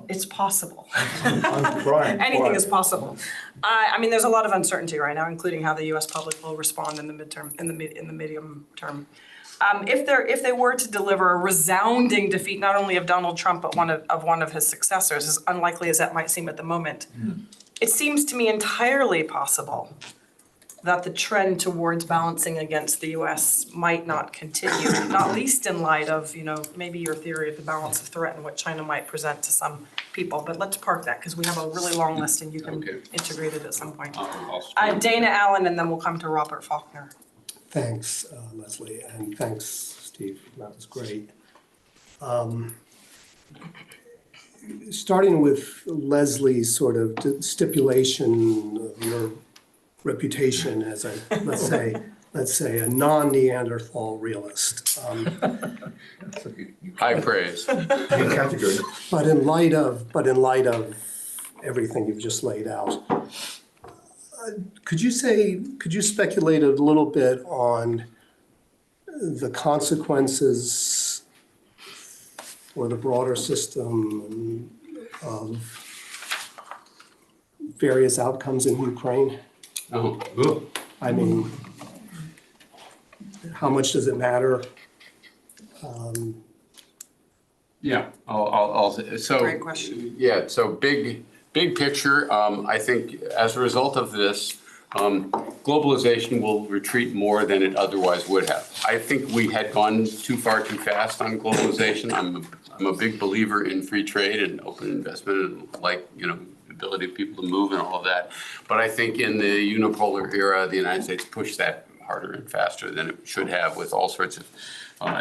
Speaker 1: it's possible.
Speaker 2: I'm crying.
Speaker 1: Anything is possible. I mean, there's a lot of uncertainty right now, including how the U.S. public will respond in the midterm, in the medium term. If they were to deliver a resounding defeat, not only of Donald Trump, but one of his successors, as unlikely as that might seem at the moment, it seems to me entirely possible that the trend towards balancing against the U.S. might not continue, not least in light of, maybe your theory of the balance of threat and what China might present to some people. But let's park that because we have a really long list and you can integrate it at some point. Dana Allen, and then we'll come to Robert Faulkner.
Speaker 4: Thanks, Leslie, and thanks, Steve. That was great. Starting with Leslie's sort of stipulation of your reputation as a, let's say a non-Neanderthal realist.
Speaker 3: High praise.
Speaker 2: New category.
Speaker 4: But in light of everything you've just laid out, could you speculate a little bit on the consequences for the broader system of various outcomes in Ukraine?
Speaker 3: Oh.
Speaker 4: I mean, how much does it matter?
Speaker 3: Yeah, I'll so.
Speaker 1: Great question.
Speaker 3: Yeah, so big picture, I think as a result of this, globalization will retreat more than it otherwise would have. I think we had gone too far too fast on globalization. I'm a big believer in free trade and open investment and ability of people to move and all of that. But I think in the unipolar era, the United States pushed that harder and faster than it should have with all sorts of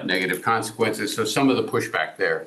Speaker 3: negative consequences. So some of the pushback there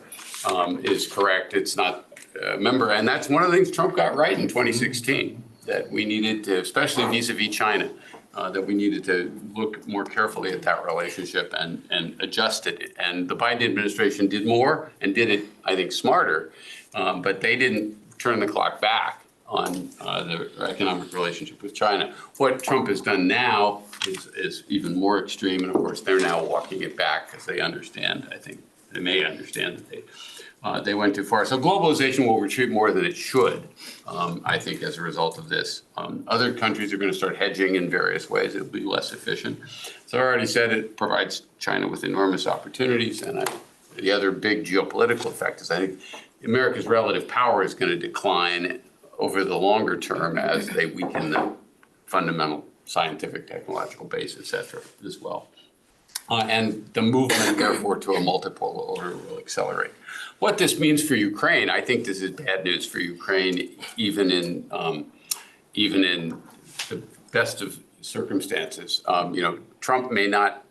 Speaker 3: is correct. It's not a member, and that's one of the things Trump got right in 2016, that we needed to, especially vis-a-vis China, that we needed to look more carefully at that relationship and adjust it. And the Biden administration did more and did it, I think, smarter, but they didn't turn the clock back on the economic relationship with China. What Trump has done now is even more extreme, and of course, they're now walking it back because they understand, I think, they may understand that they went too far. So globalization will retreat more than it should, I think, as a result of this. Other countries are going to start hedging in various ways. It'll be less efficient. So I already said it provides China with enormous opportunities. And the other big geopolitical effect is I think America's relative power is going to decline over the longer term as they weaken the fundamental scientific, technological base, et cetera, as well. And the movement, therefore, to a multipolar order will accelerate. What this means for Ukraine, I think this is bad news for Ukraine, even in the best of circumstances. Trump may not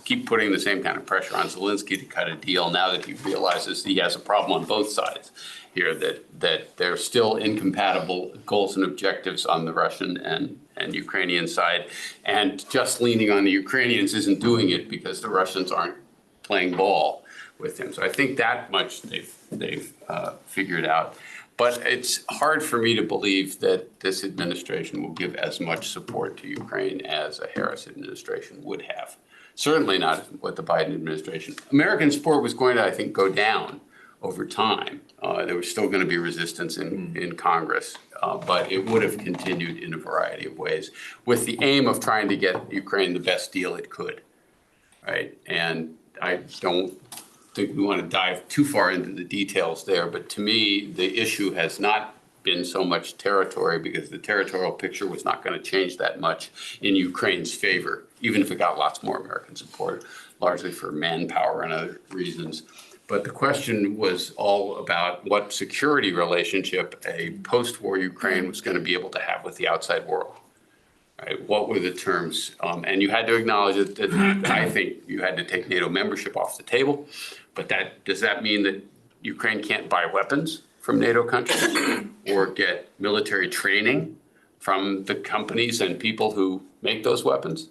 Speaker 3: keep putting the same kind of pressure on Zelensky to cut a deal now that he realizes he has a problem on both sides here, that there are still incompatible goals and objectives on the Russian and Ukrainian side, and just leaning on the Ukrainians isn't doing it because the Russians aren't playing ball with him. So I think that much they've figured out. But it's hard for me to believe that this administration will give as much support to Ukraine as a Harris administration would have. Certainly not what the Biden administration. American support was going to, I think, go down over time. There was still going to be resistance in Congress, but it would have continued in a variety of ways with the aim of trying to get Ukraine the best deal it could, right? And I don't think we want to dive too far into the details there, but to me, the issue has not been so much territory because the territorial picture was not going to change that much in Ukraine's favor, even if it got lots more American support, largely for manpower and other reasons. But the question was all about what security relationship a post-war Ukraine was going to be able to have with the outside world. Right? What were the terms? And you had to acknowledge that I think you had to take NATO membership off the table. But does that mean that Ukraine can't buy weapons from NATO countries or get military training from the companies and people who make those weapons?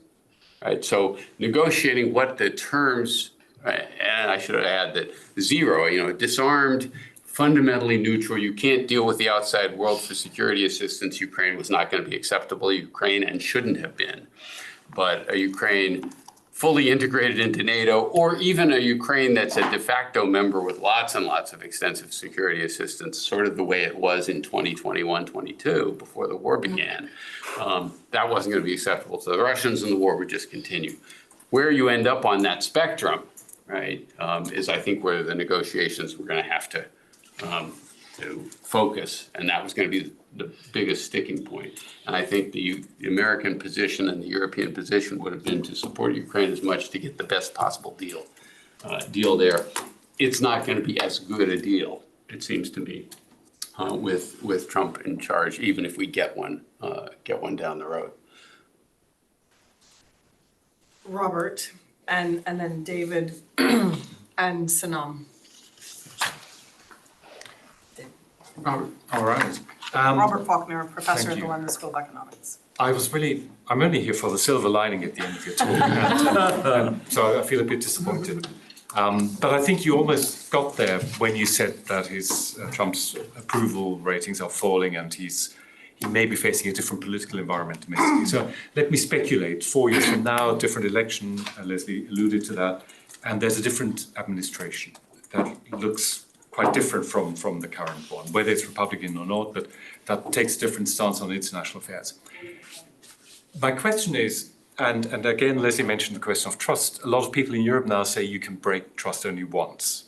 Speaker 3: Right? So negotiating what the terms, and I should add that zero, disarmed, fundamentally neutral, you can't deal with the outside world for security assistance. Ukraine was not going to be acceptable. Ukraine and shouldn't have been. But a Ukraine fully integrated into NATO, or even a Ukraine that's a de facto member with lots and lots of extensive security assistance, sort of the way it was in 2021, 22, before the war began, that wasn't going to be acceptable. So the Russians and the war would just continue. Where you end up on that spectrum, right, is I think where the negotiations were going to have to focus, and that was going to be the biggest sticking point. And I think the American position and the European position would have been to support Ukraine as much to get the best possible deal there. It's not going to be as good a deal, it seems to me, with Trump in charge, even if we get one down the road.
Speaker 1: Robert, and then David and Sanam.
Speaker 5: All right.
Speaker 1: Robert Faulkner, professor at
Speaker 5: thank
Speaker 1: the
Speaker 5: you.
Speaker 1: London School of Economics.
Speaker 5: I'm only here for the silver lining at the end of your talk, and so I feel a bit disappointed. But I think you almost got there when you said that Trump's approval ratings are falling and he may be facing a different political environment domestically. So let me speculate. 4 years from now, different election, Leslie alluded to that, and there's a different administration that looks quite different from the current one, whether it's Republican or not, but that takes a different stance on international affairs. My question is, and again, Leslie mentioned the question of trust. A lot of people in Europe now say you can break trust only once.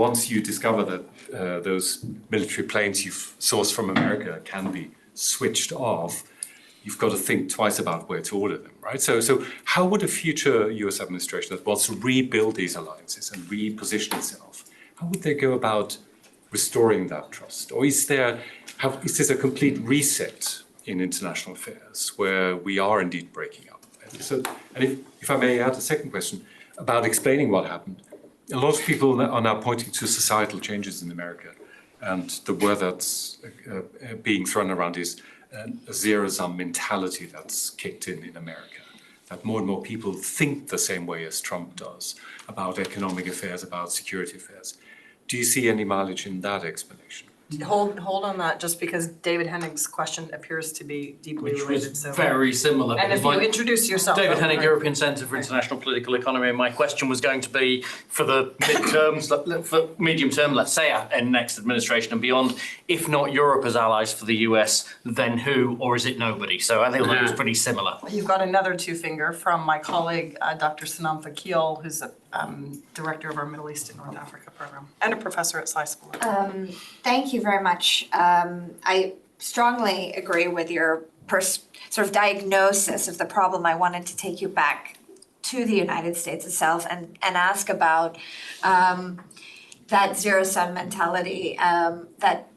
Speaker 5: Once you discover that those military planes you've sourced from America can be switched off, you've got to think twice about where to order them, right? So how would a future US administration that wants to rebuild these alliances and reposition itself, how would they go about restoring that trust? Or is this a complete reset in international affairs where we are indeed breaking up? So, and if I may add a second question about explaining what happened, a lot of people are now pointing to societal changes in America. And the word that's being thrown around is a zero-sum mentality that's kicked in America. That more and more people think the same way as Trump does about economic affairs, about security affairs. Do you see any mileage in that explanation?
Speaker 1: Hold on that, just because David Hennig's question appears to be deeply
Speaker 6: Which
Speaker 1: related,
Speaker 6: was
Speaker 1: so.
Speaker 6: very similar.
Speaker 1: And if
Speaker 6: because
Speaker 1: you
Speaker 6: my-
Speaker 1: introduce yourself.
Speaker 6: David
Speaker 1: that'd be
Speaker 6: Hennig,
Speaker 1: great.
Speaker 6: European Centre for International Political Economy, and my question was going to be for the midterms, for medium term, let's say, in next administration and beyond, if not Europe as allies for the US, then who, or is it nobody? So I think that was pretty similar.
Speaker 1: You've got another two-finger from my colleague, Dr. Sanam Fakil, who's a director of our Middle East and North Africa program, and a professor at Sci School.
Speaker 7: Thank you very much. I strongly agree with your sort of diagnosis of the problem. I wanted to take you back to the United States itself and ask about that zero-sum mentality that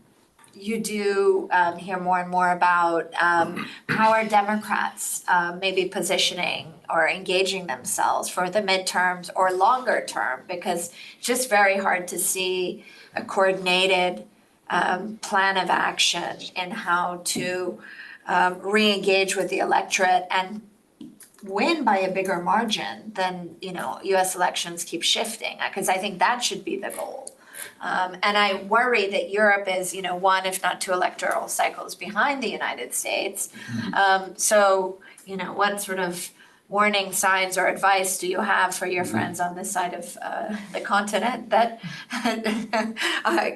Speaker 7: you do hear more and more about. How are Democrats maybe positioning or engaging themselves for the midterms or longer term? Because it's just very hard to see a coordinated plan of action in how to re-engage with the electorate and win by a bigger margin than, US elections keep shifting, because I think that should be the goal. And I worry that Europe is, one, if not two electoral cycles behind the United States. So, what sort of warning signs or advice do you have for your friends on this side of the continent that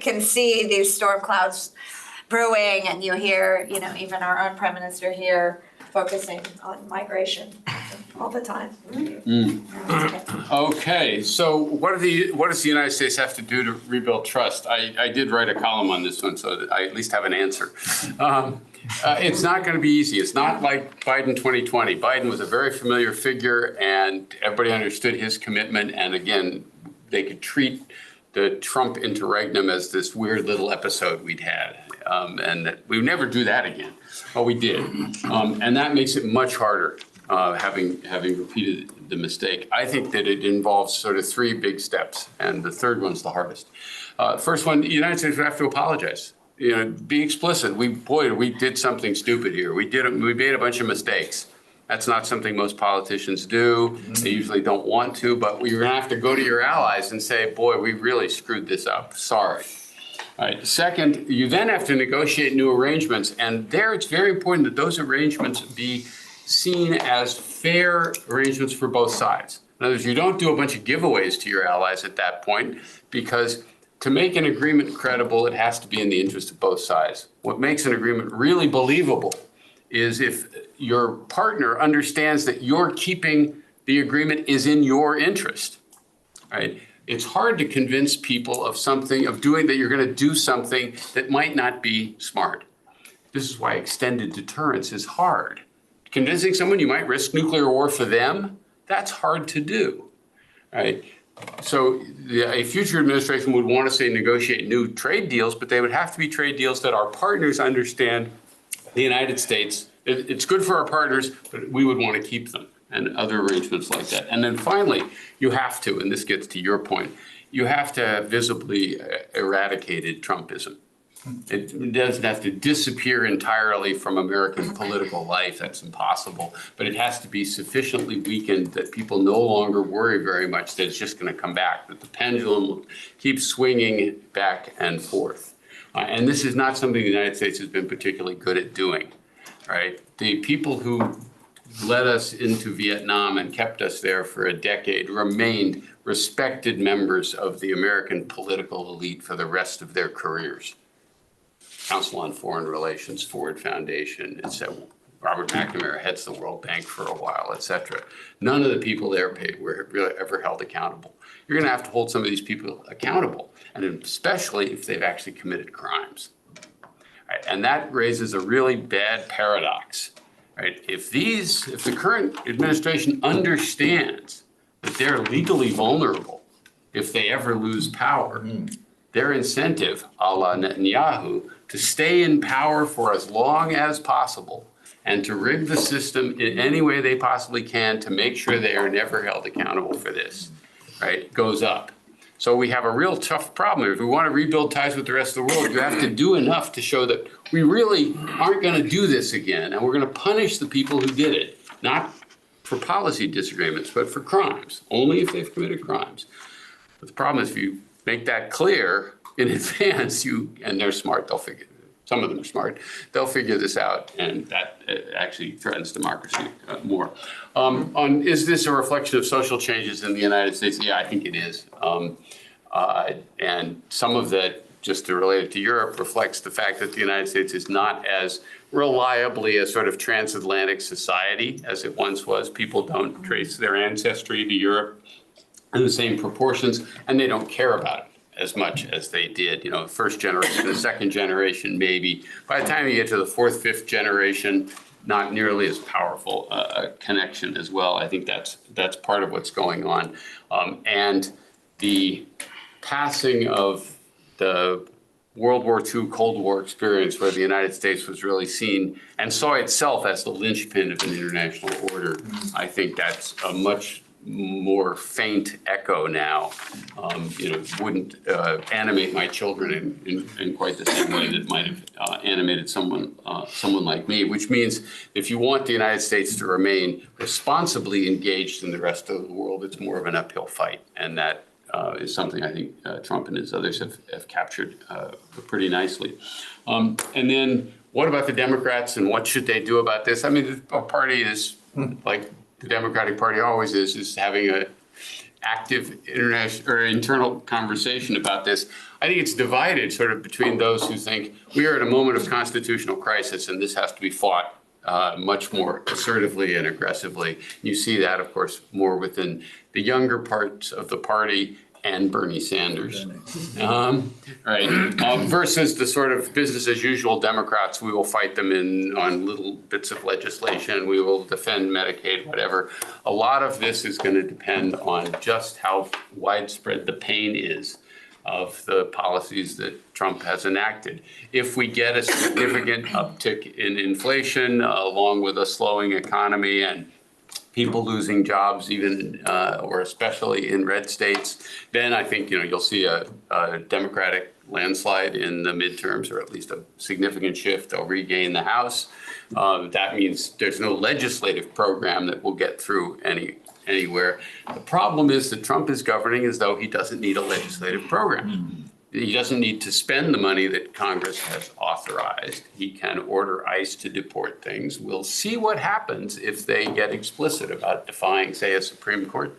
Speaker 7: can see these storm clouds brewing, and you hear, even our own prime minister here focusing on migration all the time?
Speaker 3: Okay, so what does the United States have to do to rebuild trust? I did write a column on this one, so that I at least have an answer. It's not going to be easy. It's not like Biden 2020. Biden was a very familiar figure, and everybody understood his commitment. And again, they could treat the Trump interregnum as this weird little episode we'd had, and that we would never do that again. Well, we did, and that makes it much harder. Having repeated the mistake, I think that it involves sort of three big steps, and the third one's the hardest. First one, the United States would have to apologize. Be explicit. We did something stupid here. We made a bunch of mistakes. That's not something most politicians do. They usually don't want to, but you're going to have to go to your allies and say, boy, we really screwed this up. Sorry. All right. Second, you then have to negotiate new arrangements, and there it's very important that those arrangements be seen as fair arrangements for both sides. In other words, you don't do a bunch of giveaways to your allies at that point, because to make an agreement credible, it has to be in the interest of both sides. What makes an agreement really believable is if your partner understands that you're keeping the agreement is in your interest, right? It's hard to convince people of doing that you're going to do something that might not be smart. This is why extended deterrence is hard. Convincing someone you might risk nuclear war for them, that's hard to do, right? So a future administration would want to say negotiate new trade deals, but they would have to be trade deals that our partners understand the United States. It's good for our partners, but we would want to keep them, and other arrangements like that. And then finally, you have to, and this gets to your point, you have to have visibly eradicated Trumpism. It doesn't have to disappear entirely from American political life. That's impossible. But it has to be sufficiently weakened that people no longer worry very much that it's just going to come back, that the pendulum will keep swinging back and forth. And this is not something the United States has been particularly good at doing, right? The people who led us into Vietnam and kept us there for a decade remained respected members of the American political elite for the rest of their careers. Council on Foreign Relations, Ford Foundation, etc. Robert McNamara heads the World Bank for a while, etc. None of the people there were really ever held accountable. You're going to have to hold some of these people accountable, and especially if they've actually committed crimes. Right? And that raises a really bad paradox. Right? If the current administration understands that they're legally vulnerable if they ever lose power, their incentive, a la Netanyahu, to stay in power for as long as possible and to rig the system in any way they possibly can to make sure they are never held accountable for this, right, goes up. So we have a real tough problem. If we want to rebuild ties with the rest of the world, you have to do enough to show that we really aren't going to do this again, and we're going to punish the people who did it, not for policy disagreements, but for crimes, only if they've committed crimes. But the problem is if you make that clear in advance, and they're smart, they'll figure, some of them are smart, they'll figure this out, and that actually threatens democracy more. Is this a reflection of social changes in the United States? Yeah, I think it is. And some of that, just to relate it to Europe, reflects the fact that the United States is not as reliably a sort of transatlantic society as it once was. People don't trace their ancestry to Europe in the same proportions, and they don't care about it as much as they did. You know, first generation, the second generation, maybe. By the time you get to the fourth, fifth generation, not nearly as powerful a connection as well. I think that's part of what's going on. And the passing of the World War II, Cold War experience, where the United States was really seen and saw itself as the linchpin of an international order, I think that's a much more faint echo now. Wouldn't animate my children in quite the same way that might have animated someone like me, which means if you want the United States to remain responsibly engaged in the rest of the world, it's more of an uphill fight. And that is something I think Trump and his others have captured pretty nicely. And then what about the Democrats and what should they do about this? I mean, the party is like the Democratic Party always is having an active internal conversation about this. I think it's divided sort of between those who think we are at a moment of constitutional crisis and this has to be fought much more assertively and aggressively. You see that, of course, more within the younger parts of the party and Bernie Sanders, versus the sort of business as usual Democrats. We will fight them on little bits of legislation. We will defend Medicaid, whatever. A lot of this is going to depend on just how widespread the pain is of the policies that Trump has enacted. If we get a significant uptick in inflation, along with a slowing economy and people losing jobs, even or especially in red states, then I think you'll see a Democratic landslide in the midterms, or at least a significant shift. They'll regain the House. That means there's no legislative program that will get through anywhere. The problem is that Trump is governing as though he doesn't need a legislative program. He doesn't need to spend the money that Congress has authorized. He can order ICE to deport things. We'll see what happens if they get explicit about defying, say, a Supreme Court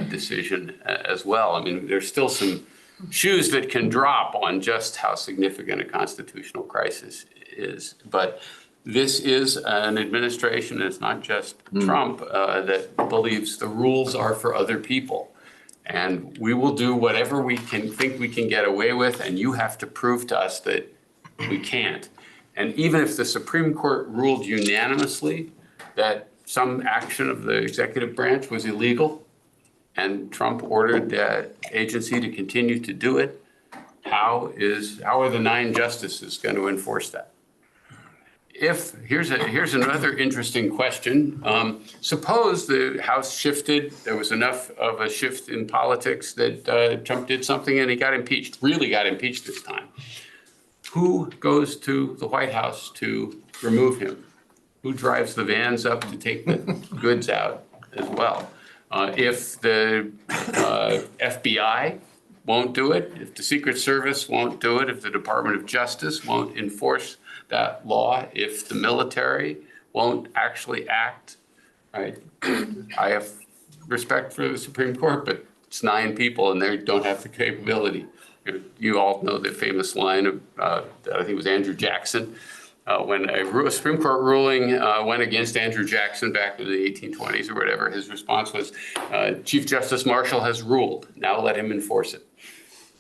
Speaker 3: decision as well. I mean, there's still some shoes that can drop on just how significant a constitutional crisis is. But this is an administration, it's not just Trump, that believes the rules are for other people. And we will do whatever we think we can get away with, and you have to prove to us that we can't. And even if the Supreme Court ruled unanimously that some action of the executive branch was illegal, and Trump ordered the agency to continue to do it, how are the 9 justices going to enforce that? Here's another interesting question. Suppose the House shifted, there was enough of a shift in politics that Trump did something and he got impeached, really got impeached this time. Who goes to the White House to remove him? Who drives the vans up to take the goods out as well? If the FBI won't do it, if the Secret Service won't do it, if the Department of Justice won't enforce that law, if the military won't actually act, right? I have respect for the Supreme Court, but it's 9 people and they don't have the capability. You all know the famous line of, I think it was Andrew Jackson, when a Supreme Court ruling went against Andrew Jackson back in the 1820s or whatever, his response was, Chief Justice Marshall has ruled, now let him enforce it.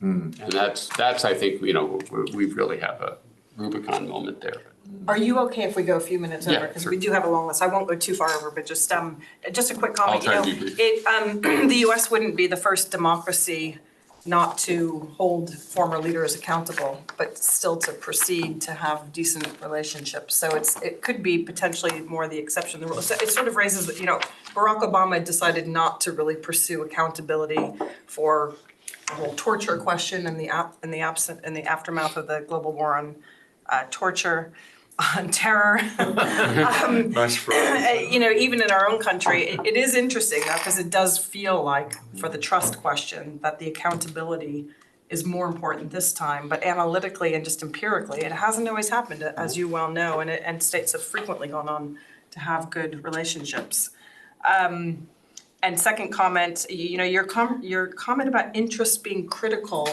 Speaker 3: And that's I think, we really have a Rubicon moment there.
Speaker 1: Are you okay if we go a few minutes over?
Speaker 3: Yeah,
Speaker 1: Because
Speaker 3: sure.
Speaker 1: we do have a long list. I won't go too far over, but just a quick comment.
Speaker 3: I'll try to be brief.
Speaker 1: The U.S. wouldn't be the first democracy not to hold former leaders accountable, but still to proceed to have decent relationships. So it could be potentially more the exception than the rule. So it sort of raises, Barack Obama decided not to really pursue accountability for the whole torture question in the aftermath of the global war on torture, on terror.
Speaker 5: Nice phrase.
Speaker 1: Even in our own country, it is interesting though, because it does feel like for the trust question that the accountability is more important this time, but analytically and just empirically, it hasn't always happened, as you well know, and states have frequently gone on to have good relationships. And second comment, your comment about interest being critical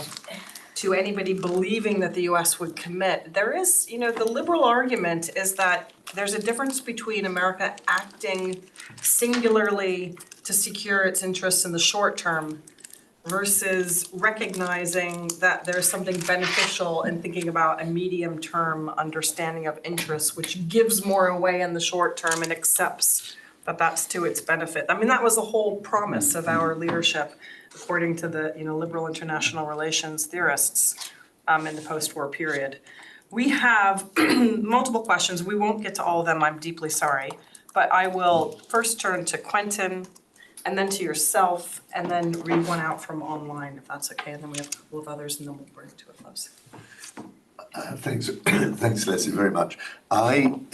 Speaker 1: to anybody believing that the US would commit. There is, the liberal argument is that there's a difference between America acting singularly to secure its interests in the short term versus recognizing that there's something beneficial in thinking about a medium-term understanding of interests, which gives more away in the short term and accepts that that's to its benefit. I mean, that was the whole promise of our leadership, according to the liberal international relations theorists in the post-war period. We have multiple questions. We won't get to all of them, I'm deeply sorry. But I will first turn to Quentin, and then to yourself, and then read one out from online, if that's okay. And then we have a couple of others, and then we'll bring it to a close.
Speaker 8: Thanks, Leslie, very much. I'm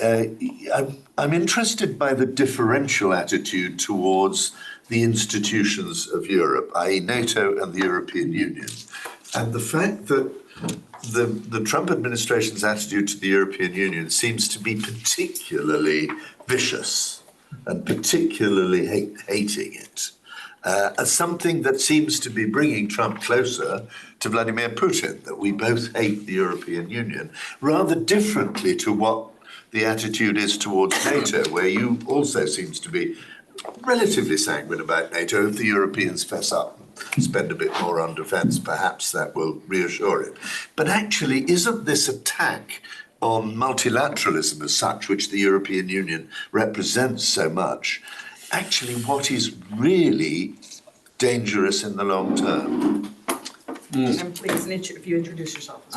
Speaker 8: interested by the differential attitude towards the institutions of Europe, i.e. NATO and the European Union. And the fact that the Trump administration's attitude to the European Union seems to be particularly vicious and particularly hating it, as something that seems to be bringing Trump closer to Vladimir Putin, that we both hate the European Union, rather differently to what the attitude is towards NATO, where you also seems to be relatively sanguine about NATO. If the Europeans fess up and spend a bit more on defence, perhaps that will reassure it. But actually, isn't this attack on multilateralism as such, which the European Union represents so much, actually what is really dangerous in the long term?
Speaker 1: And please, if you introduce yourself.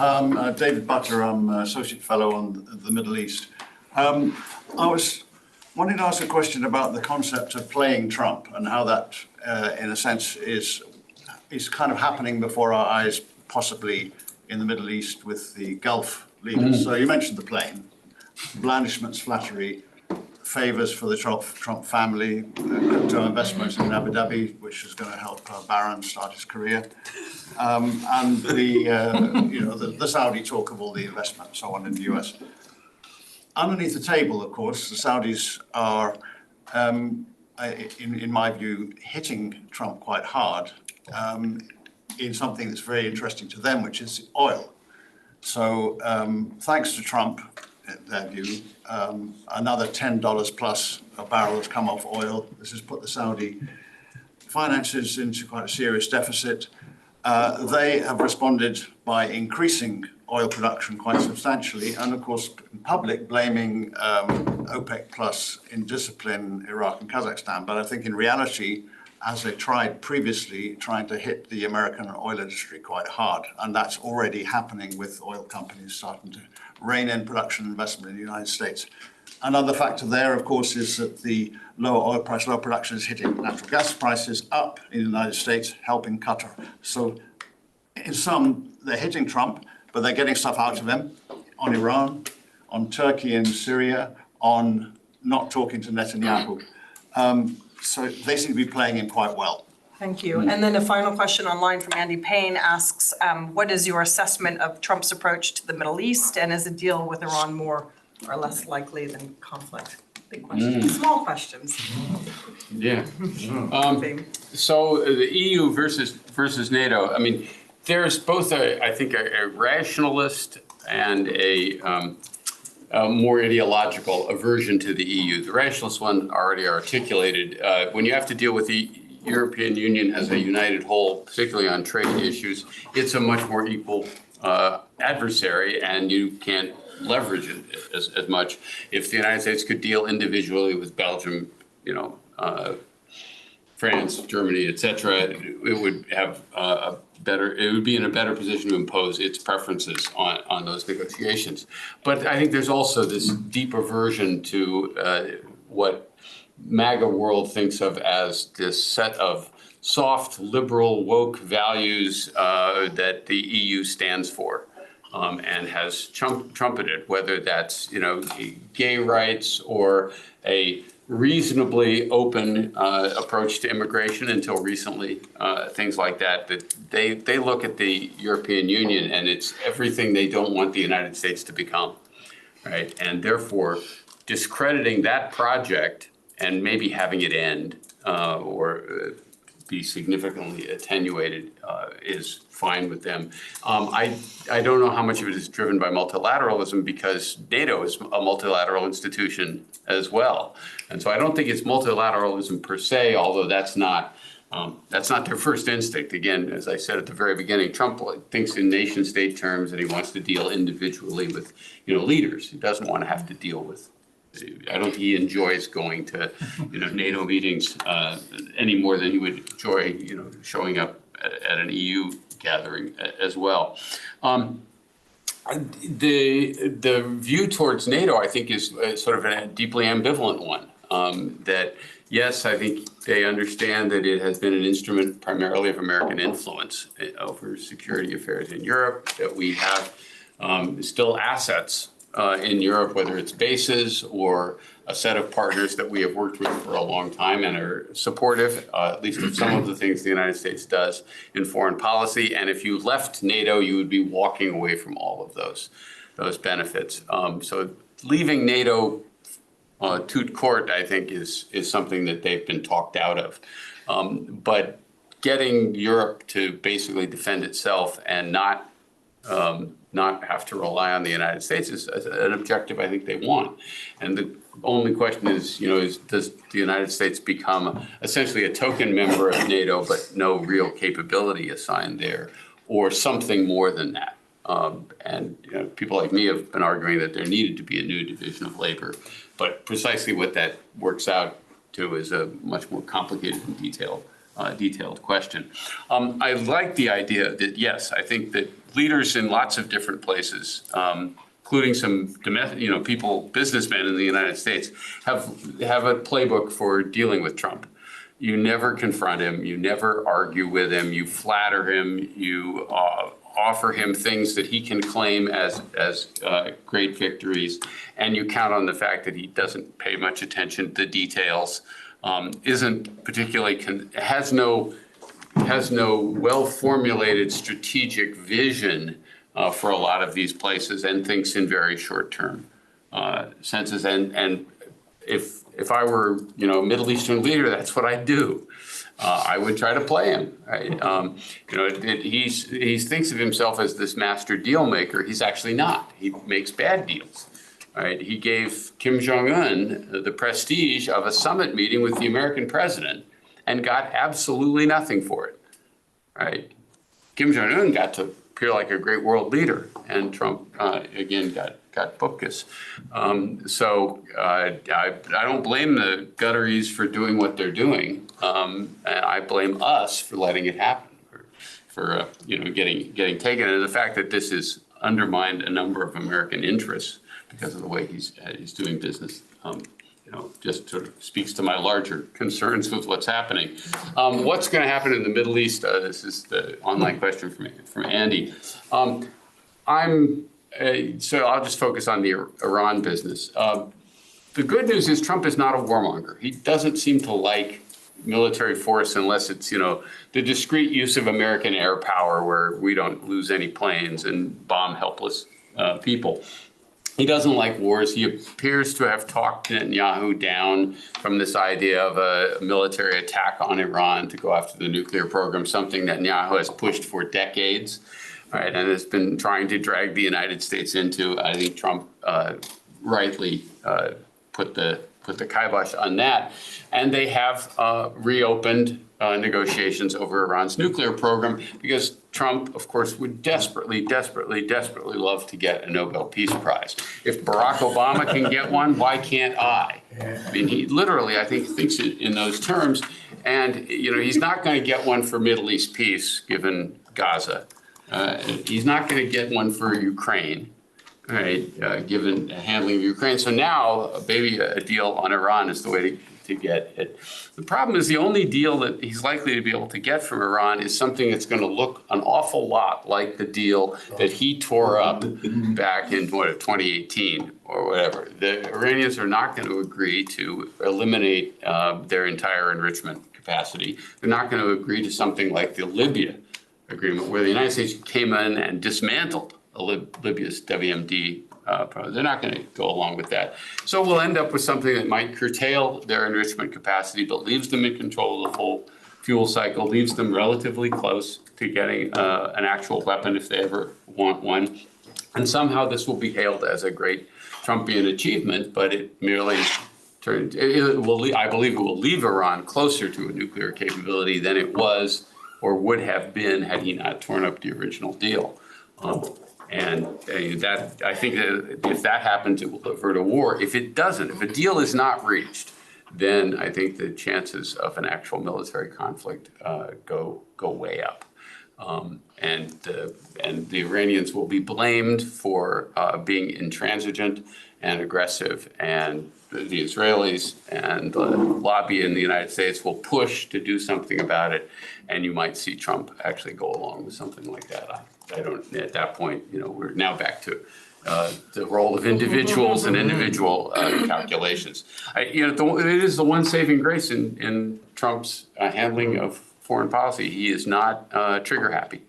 Speaker 9: David Butler, I'm Associate Fellow on the Middle East. I was wanting to ask a question about the concept of playing Trump and how that, in a sense, is kind of happening before our eyes, possibly in the Middle East with the Gulf leaders. So you mentioned the plane, blandishments, flattery, favors for the Trump family, crypto investments in Abu Dhabi, which is going to help Barron start his career, and the Saudi talk of all the investment and so on in the US. Underneath the table, of course, the Saudis are, in my view, hitting Trump quite hard in something that's very interesting to them, which is oil. So thanks to Trump, in their view, another $10 plus a barrel has come off oil. This has put the Saudi finances into quite a serious deficit. They have responded by increasing oil production quite substantially, and of course, in public, blaming OPEC plus indiscipline, Iraq and Kazakhstan. But I think in reality, as they tried previously, trying to hit the American oil industry quite hard. And that's already happening with oil companies starting to rein in production investment in the United States. Another factor there, of course, is that the lower oil price, lower production is hitting natural gas prices up in the United States, helping Qatar. So in sum, they're hitting Trump, but they're getting stuff out of him on Iran, on Turkey and Syria, on not talking to Netanyahu. So they seem to be playing him quite well.
Speaker 1: Thank you. And then a final question online from Andy Payne asks, what is your assessment of Trump's approach to the Middle East, and is a deal with Iran more or less likely than conflict? Big questions, small questions.
Speaker 3: Yeah. So the EU versus NATO, I mean, there's both I think a rationalist and a more ideological aversion to the EU. The rationalist one already articulated. When you have to deal with the European Union as a united whole, particularly on trade issues, it's a much more equal adversary, and you can't leverage it as much. If the United States could deal individually with Belgium, France, Germany, etc., it would have it would be in a better position to impose its preferences on those negotiations. But I think there's also this deep aversion to what MAGA world thinks of as this set of soft, liberal, woke values that the EU stands for and has trumpeted, whether that's, gay rights or a reasonably open approach to immigration until recently, things like that, that they look at the European Union and it's everything they don't want the United States to become, right? And therefore, discrediting that project and maybe having it end or be significantly attenuated is fine with them. I don't know how much of it is driven by multilateralism because NATO is a multilateral institution as well. And so I don't think it's multilateralism per se, although that's not their first instinct. Again, as I said at the very beginning, Trump thinks in nation state terms and he wants to deal individually with, leaders. He doesn't want to have to deal with I don't think he enjoys going to, NATO meetings any more than he would enjoy, showing up at an EU gathering as well. The view towards NATO, I think, is sort of a deeply ambivalent one. That yes, I think they understand that it has been an instrument primarily of American influence over security affairs in Europe. That we have still assets in Europe, whether it's bases or a set of partners that we have worked with for a long time and are supportive, at least of some of the things the United States does in foreign policy. And if you left NATO, you would be walking away from all of those benefits. So leaving NATO tout court, I think, is something that they've been talked out of. But getting Europe to basically defend itself and not have to rely on the United States is an objective I think they want. And the only question is, does the United States become essentially a token member of NATO, but no real capability assigned there, or something more than that? And people like me have been arguing that there needed to be a new division of labor, but precisely what that works out to is a much more complicated and detailed question. I like the idea that, yes, I think that leaders in lots of different places, including some domestic, businessmen in the United States, have a playbook for dealing with Trump. You never confront him. You never argue with him. You flatter him. You offer him things that he can claim as great victories, and you count on the fact that he doesn't pay much attention to the details. Isn't particularly has no well-formulated strategic vision for a lot of these places, and thinks in very short-term senses. And if I were a Middle Eastern leader, that's what I'd do. I would try to play him. Right? He thinks of himself as this master deal maker. He's actually not. He makes bad deals. Right. He gave Kim Jong-un the prestige of a summit meeting with the American president and got absolutely nothing for it. Right. Kim Jong-un got to appear like a great world leader, and Trump, again, got bupkis. So I don't blame the Gutteries for doing what they're doing. And I blame us for letting it happen, for getting taken. And the fact that this has undermined a number of American interests because of the way he's doing business, just sort of speaks to my larger concerns with what's happening. What's going to happen in the Middle East? This is the online question from Andy. So I'll just focus on the Iran business. The good news is Trump is not a warmonger. He doesn't seem to like military force unless it's, the discreet use of American air power where we don't lose any planes and bomb helpless people. He doesn't like wars. He appears to have talked Netanyahu down from this idea of a military attack on Iran to go after the nuclear program, something that Netanyahu has pushed for decades, right, and has been trying to drag the United States into. I think Trump rightly put the kibosh on that. And they have reopened negotiations over Iran's nuclear program because Trump, of course, would desperately love to get a Nobel Peace Prize. If Barack Obama can get one, why can't I? I mean, he literally, I think, thinks in those terms. And, he's not going to get one for Middle East peace, given Gaza. He's not going to get one for Ukraine. Right, given handling of Ukraine. So now maybe a deal on Iran is the way to get it. The problem is the only deal that he's likely to be able to get from Iran is something that's going to look an awful lot like the deal that he tore up back in 2018 or whatever. The Iranians are not going to agree to eliminate their entire enrichment capacity. They're not going to agree to something like the Libya agreement, where the United States came in and dismantled Libya's WMD program. They're not going to go along with that. So we'll end up with something that might curtail their enrichment capacity, but leaves them in control of the whole fuel cycle, leaves them relatively close to getting an actual weapon if they ever want one. And somehow this will be hailed as a great Trumpian achievement, but it merely I believe it will leave Iran closer to a nuclear capability than it was or would have been had he not torn up the original deal. And that, I think that if that happens, it will avert a war. If it doesn't, if a deal is not reached, then I think the chances of an actual military conflict go way up. And the Iranians will be blamed for being intransigent and aggressive, and the Israelis and the lobby in the United States will push to do something about it, and you might see Trump actually go along with something like that. I don't, at that point, we're now back to the role of individuals and individual calculations. It is the one saving grace in Trump's handling of foreign policy. He is not trigger happy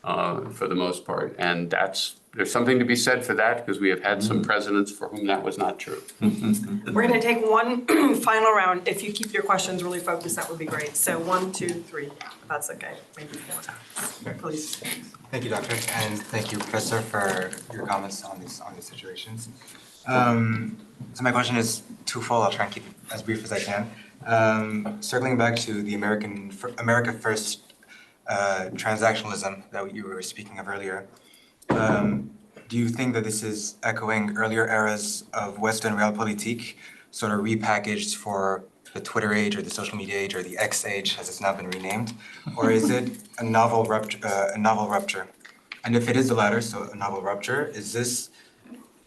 Speaker 3: for the most part, and there's something to be said for that, because we have had some presidents for whom that was not true.
Speaker 1: We're going to take one final round. If you keep your questions really focused, that would be great. So 1, 2, 3, if that's okay, maybe 4. Please.
Speaker 10: Thank you, Doctor, and thank you, Professor, for your comments on these situations. So my question is twofold. I'll try and keep it as brief as I can. Circling back to the America First transactionalism that you were speaking of earlier, do you think that this is echoing earlier eras of Western realpolitik, sort of repackaged for the Twitter age or the social media age or the X age, as it's now been renamed, or is it a novel rupture? And if it is the latter, so a novel rupture, is this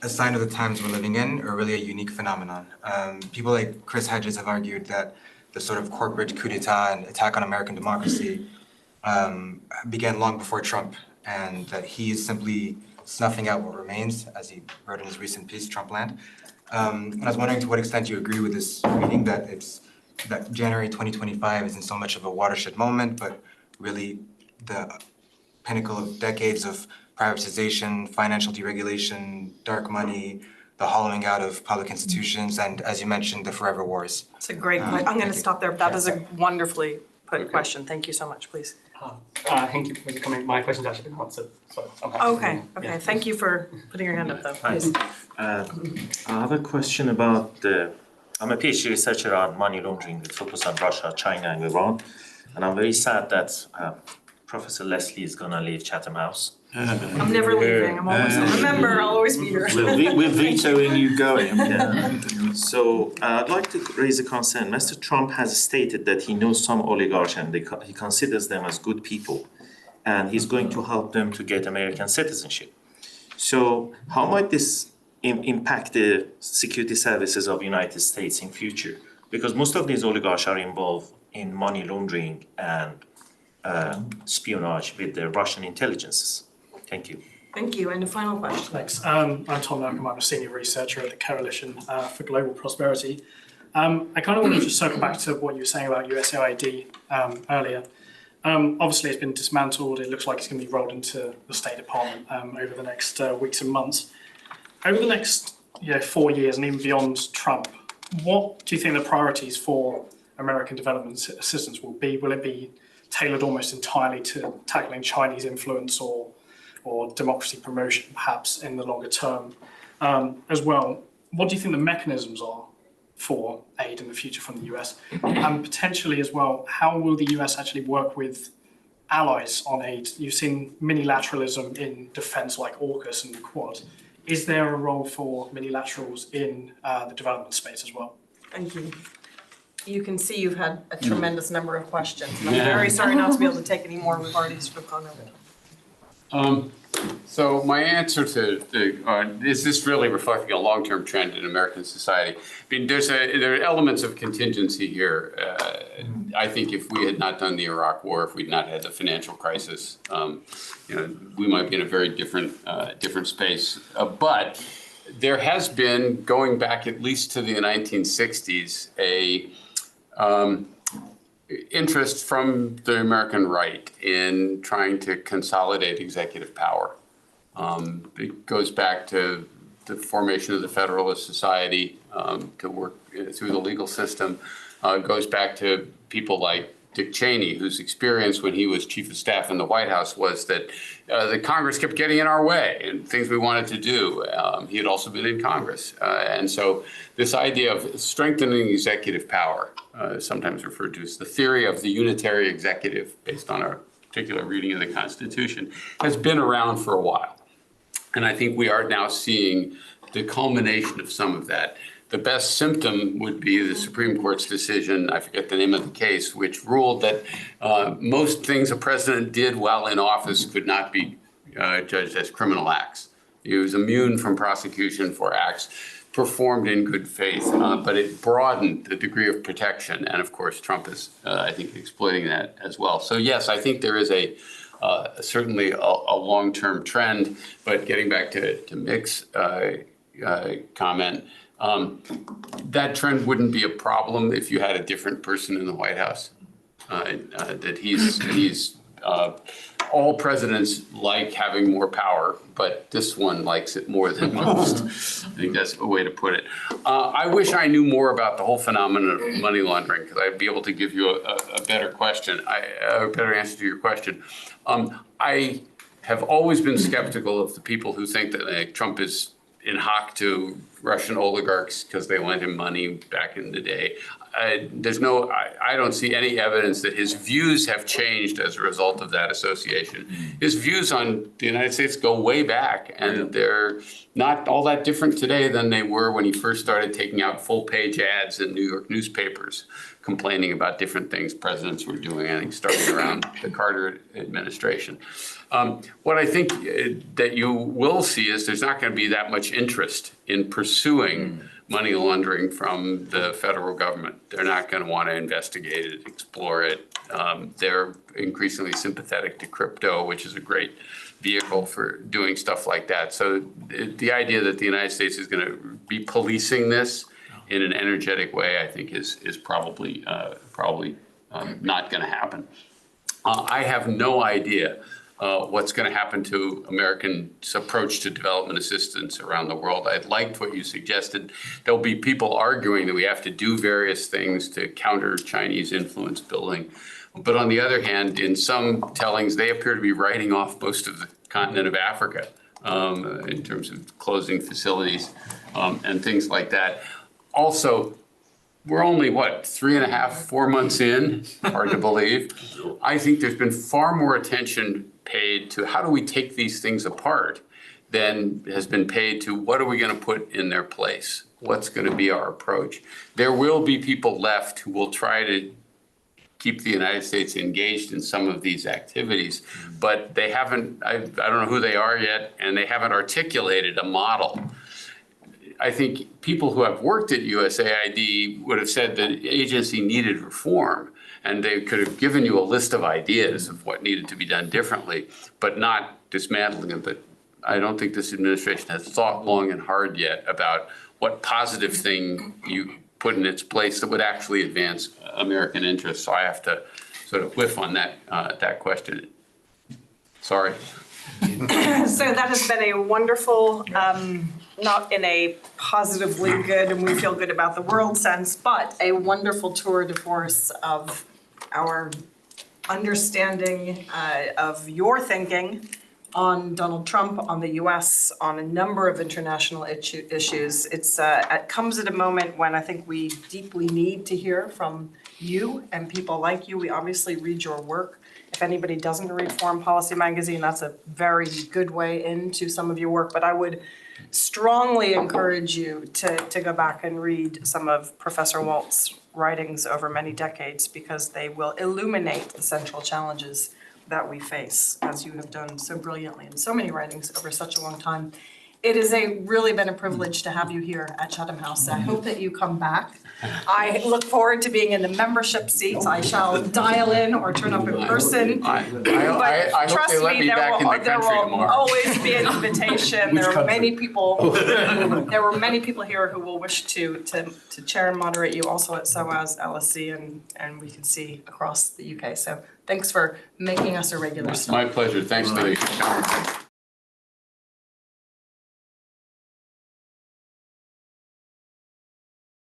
Speaker 10: a sign of the times we're living in, or really a unique phenomenon? People like Chris Hedges have argued that the sort of corporate coup d'etat and attack on American democracy began long before Trump, and that he is simply snuffing out what remains, as he wrote in his recent piece, Trumpland. And I was wondering to what extent you agree with this reading, that January 2025 isn't so much of a watershed moment, but really the pinnacle of decades of privatization, financial deregulation, dark money, the hollowing out of public institutions, and as you mentioned, the forever wars.
Speaker 1: It's a great point. I'm going to stop there. That is a wonderfully put question. Thank you so much, please.
Speaker 11: Thank you for coming. My question's actually been answered. So I'm happy.
Speaker 1: Okay.
Speaker 11: Yeah.
Speaker 1: Thank you for putting your hand up, though. Please.
Speaker 12: I have a question about I'm a PhD researcher on money laundering with focus on Russia, China, and Iran. And I'm very sad that Professor Leslie is going to leave Chatham House.
Speaker 1: I'm never leaving. I'm always a member. I'll always be here.
Speaker 2: We're vetoing you going.
Speaker 12: Yeah. So I'd like to raise a concern. Mr. Trump has stated that he knows some oligarchs and he considers them as good people, and he's going to help them to get American citizenship. So how might this impact the security services of the United States in future? Because most of these oligarchs are involved in money laundering and espionage with the Russian intelligences. Thank you.
Speaker 1: Thank you. And a final question.
Speaker 11: Thanks. I'm Tom Malcolm. I'm a senior researcher at the Coalition for Global Prosperity. I kind of want to just circle back to what you were saying about USAID earlier. Obviously, it's been dismantled. It looks like it's going to be rolled into the State Department over the next weeks and months. Over the next 4 years and even beyond Trump, what do you think the priorities for American development assistance will be? Will it be tailored almost entirely to tackling Chinese influence or democracy promotion, perhaps, in the longer term? As well, what do you think the mechanisms are for aid in the future from the US? And potentially as well, how will the US actually work with allies on aid? You've seen minilateralism in defense like AUKUS and the Quad. Is there a role for minilaterals in the development space as well?
Speaker 1: Thank you. You can see you've had a tremendous number of questions. And I'm very sorry not to be able to take any more. We've already sort of gone over.
Speaker 3: So my answer to is this really reflecting a long-term trend in American society? I mean, there are elements of contingency here. I think if we had not done the Iraq War, if we'd not had the financial crisis, we might be in a very different space. But there has been, going back at least to the 1960s, a interest from the American right in trying to consolidate executive power. It goes back to the formation of the Federalist Society to work through the legal system. It goes back to people like Dick Cheney, whose experience when he was chief of staff in the White House was that the Congress kept getting in our way and things we wanted to do. He had also been in Congress. And so this idea of strengthening executive power, sometimes referred to as the theory of the unitary executive based on a particular reading of the Constitution, has been around for a while. And I think we are now seeing the culmination of some of that. The best symptom would be the Supreme Court's decision, I forget the name of the case, which ruled that most things a president did while in office could not be judged as criminal acts. He was immune from prosecution for acts performed in good faith, but it broadened the degree of protection. And of course, Trump is, I think, exploiting that as well. So yes, I think there is certainly a long-term trend, but getting back to Mick's comment, that trend wouldn't be a problem if you had a different person in the White House. All presidents like having more power, but this one likes it more than most. I think that's a way to put it. I wish I knew more about the whole phenomenon of money laundering, because I'd be able to give you a better question, a better answer to your question. I have always been skeptical of the people who think that Trump is in hock to Russian oligarchs because they lent him money back in the day. I don't see any evidence that his views have changed as a result of that association. His views on the United States go way back, and they're not all that different today than they were when he first started taking out full-page ads in New York newspapers, complaining about different things presidents were doing, I think starting around the Carter administration. What I think that you will see is there's not going to be that much interest in pursuing money laundering from the federal government. They're not going to want to investigate it, explore it. They're increasingly sympathetic to crypto, which is a great vehicle for doing stuff like that. So the idea that the United States is going to be policing this in an energetic way, I think is probably not going to happen. I have no idea what's going to happen to Americans' approach to development assistance around the world. I liked what you suggested. There'll be people arguing that we have to do various things to counter Chinese influence building. But on the other hand, in some tellings, they appear to be writing off most of the continent of Africa in terms of closing facilities and things like that. Also, we're only, 3.5, 4 months in? Hard to believe. I think there's been far more attention paid to how do we take these things apart than has been paid to what are we going to put in their place? What's going to be our approach? There will be people left who will try to keep the United States engaged in some of these activities, but they haven't, I don't know who they are yet, and they haven't articulated a model. I think people who have worked at USAID would have said that the agency needed reform, and they could have given you a list of ideas of what needed to be done differently, but not dismantling them. But I don't think this administration has thought long and hard yet about what positive thing you put in its place that would actually advance American interests. So I have to sort of whiff on that question. Sorry.
Speaker 1: So that has been a wonderful, not in a positively good and we feel good about the world sense, but a wonderful tour de force of our understanding of your thinking on Donald Trump, on the US, on a number of international issues. It comes at a moment when I think we deeply need to hear from you and people like you. We obviously read your work. If anybody doesn't read Foreign Policy Magazine, that's a very good way into some of your work. But I would strongly encourage you to go back and read some of Professor Walt's writings over many decades, because they will illuminate the central challenges that we face, as you have done so brilliantly in so many writings over such a long time. It has really been a privilege to have you here at Chatham House. I hope that you come back. I look forward to being in the membership seats. I shall dial in or turn up in person.
Speaker 3: I hope they let me back in the country
Speaker 1: there will
Speaker 3: tomorrow.
Speaker 1: always be an invitation. There are many people. There were many people here who will wish to chair and moderate you also at SOAS, LSE, and we can see across the UK. So thanks for making us a regular stop.
Speaker 3: My pleasure. Thanks for the conversation.